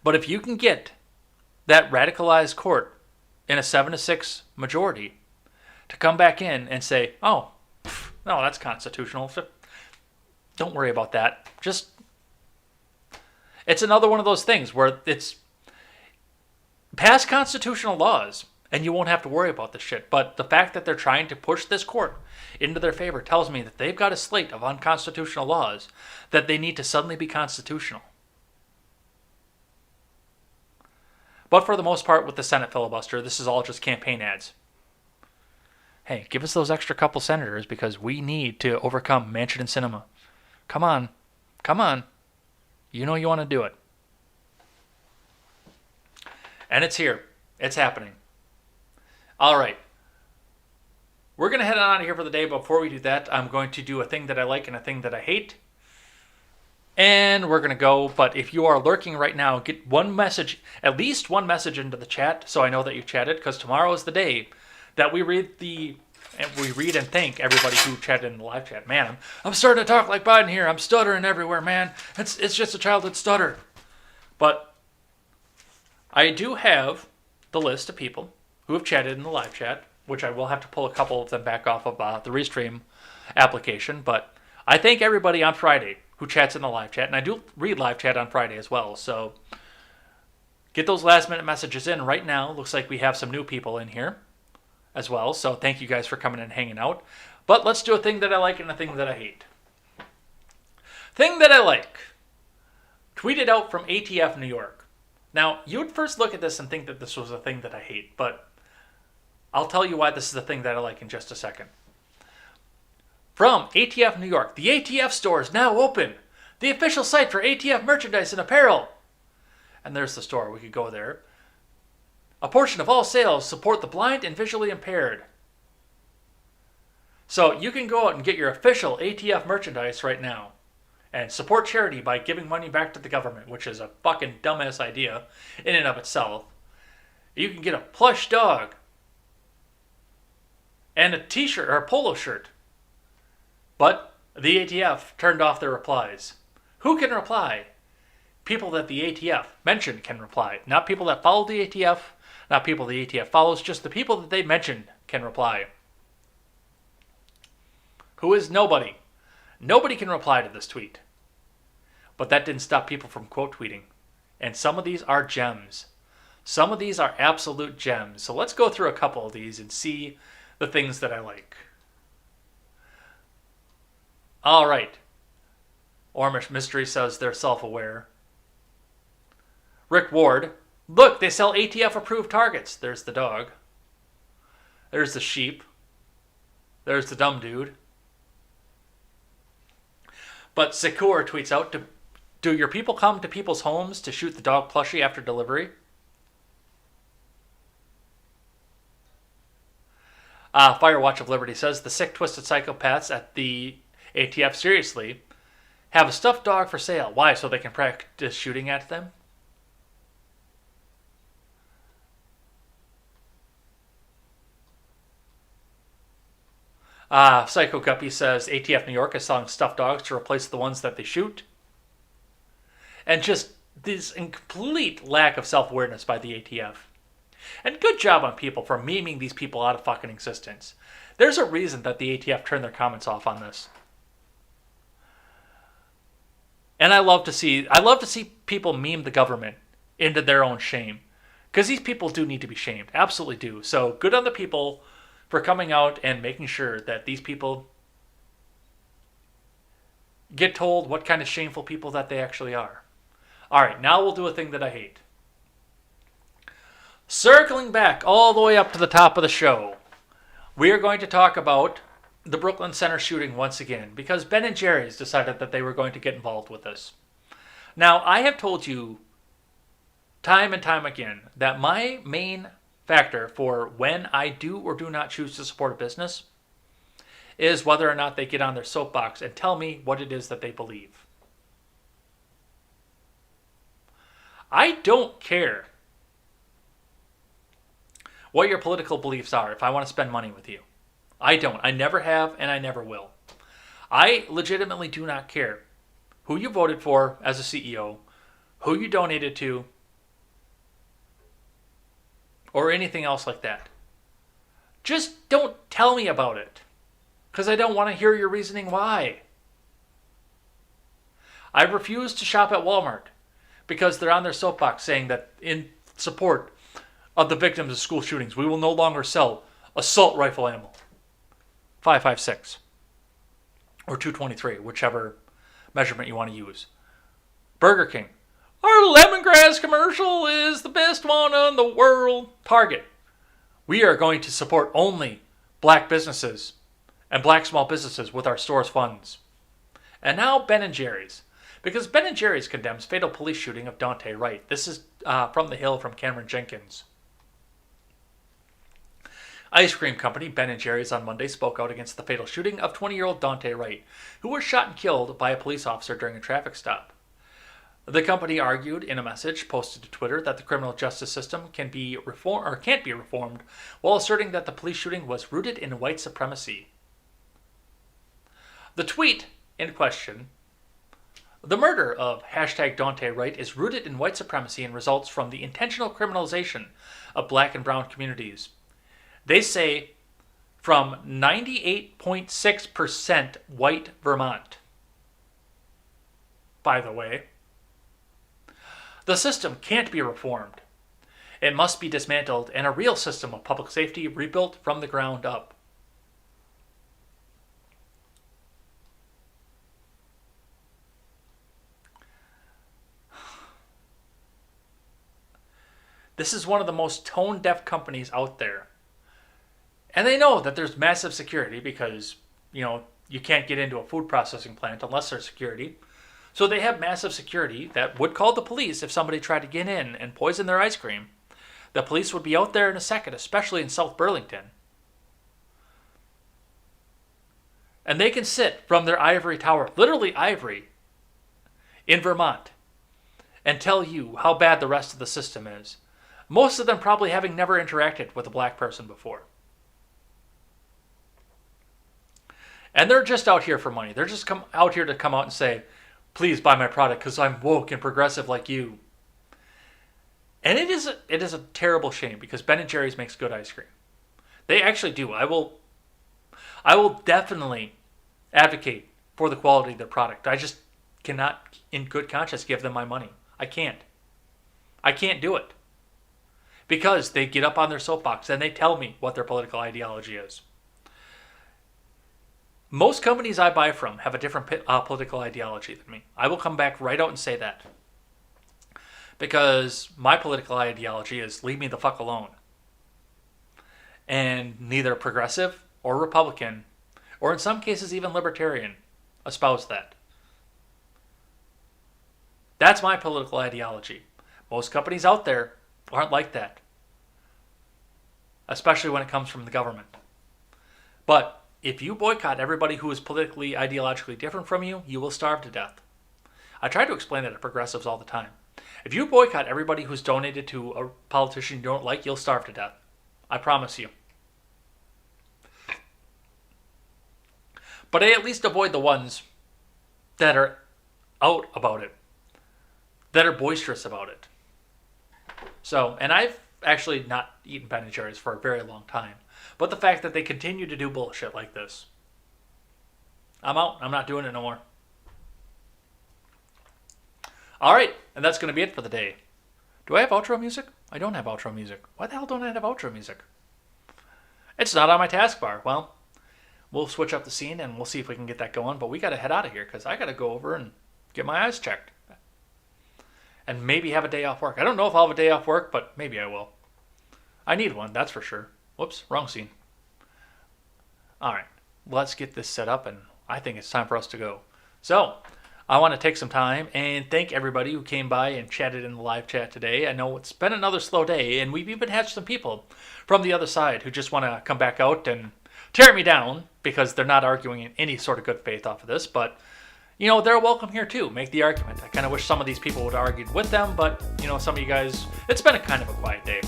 But if you can get that radicalized court in a 7-6 majority to come back in and say, oh, no, that's constitutional. Don't worry about that. It's another one of those things where it's pass constitutional laws and you won't have to worry about this shit. But the fact that they're trying to push this court into their favor tells me that they've got a slate of unconstitutional laws that they need to suddenly be constitutional. But for the most part, with the Senate filibuster, this is all just campaign ads. Hey, give us those extra couple senators because we need to overcome Manchin and Sinema. Come on. Come on. You know you want to do it. And it's here. It's happening. All right. we're going to head on out of here for the day. Before we do that, I'm going to do a thing that I like and a thing that I hate. And we're going to go. But if you are lurking right now, get one message, at least one message into the chat so I know that you chatted, because tomorrow is the day that we read and thank everybody who chatted in the live chat. Man, I'm starting to talk like Biden here. I'm stuttering everywhere, man. It's just a childhood stutter. But I do have the list of people who have chatted in the live chat, which I will have to pull a couple of them back off of the Restream application. But I thank everybody on Friday who chats in the live chat, and I do read live chat on Friday as well. So get those last minute messages in right now. Looks like we have some new people in here as well. So thank you guys for coming and hanging out. But let's do a thing that I like and a thing that I hate. Thing that I like. Tweeted out from ATF New York. Now, you would first look at this and think that this was a thing that I hate, but I'll tell you why this is the thing that I like in just a second. From ATF New York, the ATF store is now open. The official site for ATF merchandise and apparel. And there's the store. We could go there. A portion of all sales support the blind and visually impaired. So you can go out and get your official ATF merchandise right now and support charity by giving money back to the government, which is a fucking dumbass idea in and of itself. You can get a plush dog and a t-shirt or a polo shirt. But the ATF turned off their replies. Who can reply? People that the ATF mentioned can reply. Not people that follow the ATF, not people the ATF follows, just the people that they mentioned can reply. Who is nobody? Nobody can reply to this tweet. But that didn't stop people from quote tweeting. And some of these are gems. Some of these are absolute gems. So let's go through a couple of these and see the things that I like. All right. Ormish Mystery says they're self-aware. Rick Ward. Look, they sell ATF-approved targets. There's the dog. There's the sheep. There's the dumb dude. But Sekur tweets out, do your people come to people's homes to shoot the dog plushie after delivery? Firewatch of Liberty says, the sick, twisted psychopaths at the ATF seriously have a stuffed dog for sale. Why? So they can practice shooting at them? Psycho Guppy says ATF New York is selling stuffed dogs to replace the ones that they shoot. And just this complete lack of self-awareness by the ATF. And good job on people for memeing these people out of fucking existence. There's a reason that the ATF turned their comments off on this. And I love to see people meme the government into their own shame. Because these people do need to be shamed. Absolutely do. So good on the people for coming out and making sure that these people get told what kind of shameful people that they actually are. Alright, now we'll do a thing that I hate. Circling back all the way up to the top of the show, we are going to talk about the Brooklyn Center shooting once again, because Ben & Jerry's decided that they were going to get involved with this. Now, I have told you time and time again that my main factor for when I do or do not choose to support a business is whether or not they get on their soapbox and tell me what it is that they believe. I don't care what your political beliefs are if I want to spend money with you. I don't. I never have, and I never will. I legitimately do not care who you voted for as a CEO, who you donated to, or anything else like that. Just don't tell me about it, because I don't want to hear your reasoning why. I refuse to shop at Walmart because they're on their soapbox saying that in support of the victims of school shootings, we will no longer sell assault rifle ammo. 5.56 or 2.23, whichever measurement you want to use. Burger King. Our lemongrass commercial is the best one in the world. Target. We are going to support only black businesses and black small businesses with our store's funds. And now Ben & Jerry's. Because Ben & Jerry's condemns fatal police shooting of Daunte Wright. This is from The Hill from Cameron Jenkins. Ice cream company Ben & Jerry's on Monday spoke out against the fatal shooting of 20-year-old Daunte Wright, who was shot and killed by a police officer during a traffic stop. The company argued in a message posted to Twitter that the criminal justice system can't be reformed, while asserting that the police shooting was rooted in white supremacy. The tweet in question: the murder of #Daunte Wright is rooted in white supremacy and results from the intentional criminalization of black and brown communities. They say from 98.6% white Vermont. By the way, the system can't be reformed. It must be dismantled and a real system of public safety rebuilt from the ground up. This is one of the most tone-deaf companies out there. And they know that there's massive security because, you can't get into a food processing plant unless there's security. So they have massive security that would call the police if somebody tried to get in and poison their ice cream. The police would be out there in a second, especially in South Burlington. And they can sit from their ivory tower, literally ivory, in Vermont, and tell you how bad the rest of the system is. Most of them probably having never interacted with a black person before. And they're just out here for money. They're just out here to come out and say, please buy my product because I'm woke and progressive like you. And it is a terrible shame because Ben & Jerry's makes good ice cream. They actually do. I will definitely advocate for the quality of their product. I just cannot, in good conscience, give them my money. I can't do it. Because they get up on their soapbox and they tell me what their political ideology is. Most companies I buy from have a different political ideology than me. I will come back right out and say that. Because my political ideology is leave me the fuck alone. And neither progressive or Republican, or in some cases even libertarian, espouse that. That's my political ideology. Most companies out there aren't like that. Especially when it comes from the government. But if you boycott everybody who is politically, ideologically different from you, you will starve to death. I try to explain that to progressives all the time. If you boycott everybody who's donated to a politician you don't like, you'll starve to death. I promise you. But I at least avoid the ones that are out about it. That are boisterous about it. So, and I've actually not eaten Ben & Jerry's for a very long time. But the fact that they continue to do bullshit like this, I'm out. I'm not doing it no more. All right, and that's going to be it for the day. Do I have outro music? I don't have outro music. Why the hell don't I have outro music? It's not on my taskbar. Well, we'll switch up the scene and we'll see if we can get that going. But we got to head out of here because I got to go over and get my eyes checked. And maybe have a day off work. I don't know if I'll have a day off work, but maybe I will. I need one, that's for sure. Whoops, wrong scene. All right, let's get this set up, and I think it's time for us to go. So, I want to take some time and thank everybody who came by and chatted in the live chat today. I know it's been another slow day, and we've even had some people from the other side who just want to come back out and tear me down because they're not arguing in any sort of good faith off of this, but they're welcome here too. Make the argument. I kind of wish some of these people would have argued with them, but, some of you guys, it's been a kind of a quiet day.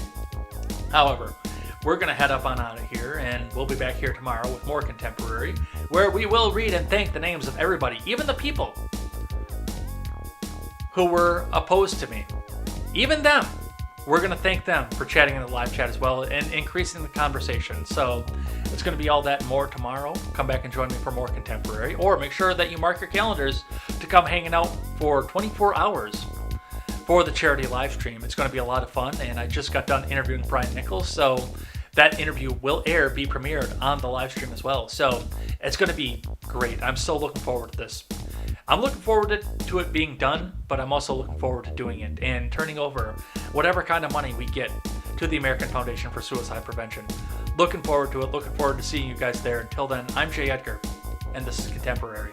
However, we're going to head up on out of here, and we'll be back here tomorrow with more Contemporary, where we will read and thank the names of everybody, even the people who were opposed to me. Even them. We're going to thank them for chatting in the live chat as well and increasing the conversation. So it's going to be all that and more tomorrow. Come back and join me for more Contemporary, or make sure that you mark your calendars to come hanging out for 24 hours for the charity live stream. It's going to be a lot of fun, and I just got done interviewing Brian Nichols, so that interview will be premiered on the live stream as well. So it's going to be great. I'm so looking forward to this. I'm looking forward to it being done, but I'm also looking forward to doing it and turning over whatever kind of money we get to the American Foundation for Suicide Prevention. Looking forward to it. Looking forward to seeing you guys there. Until then, I'm Jay Edgar, and this is Contemporary.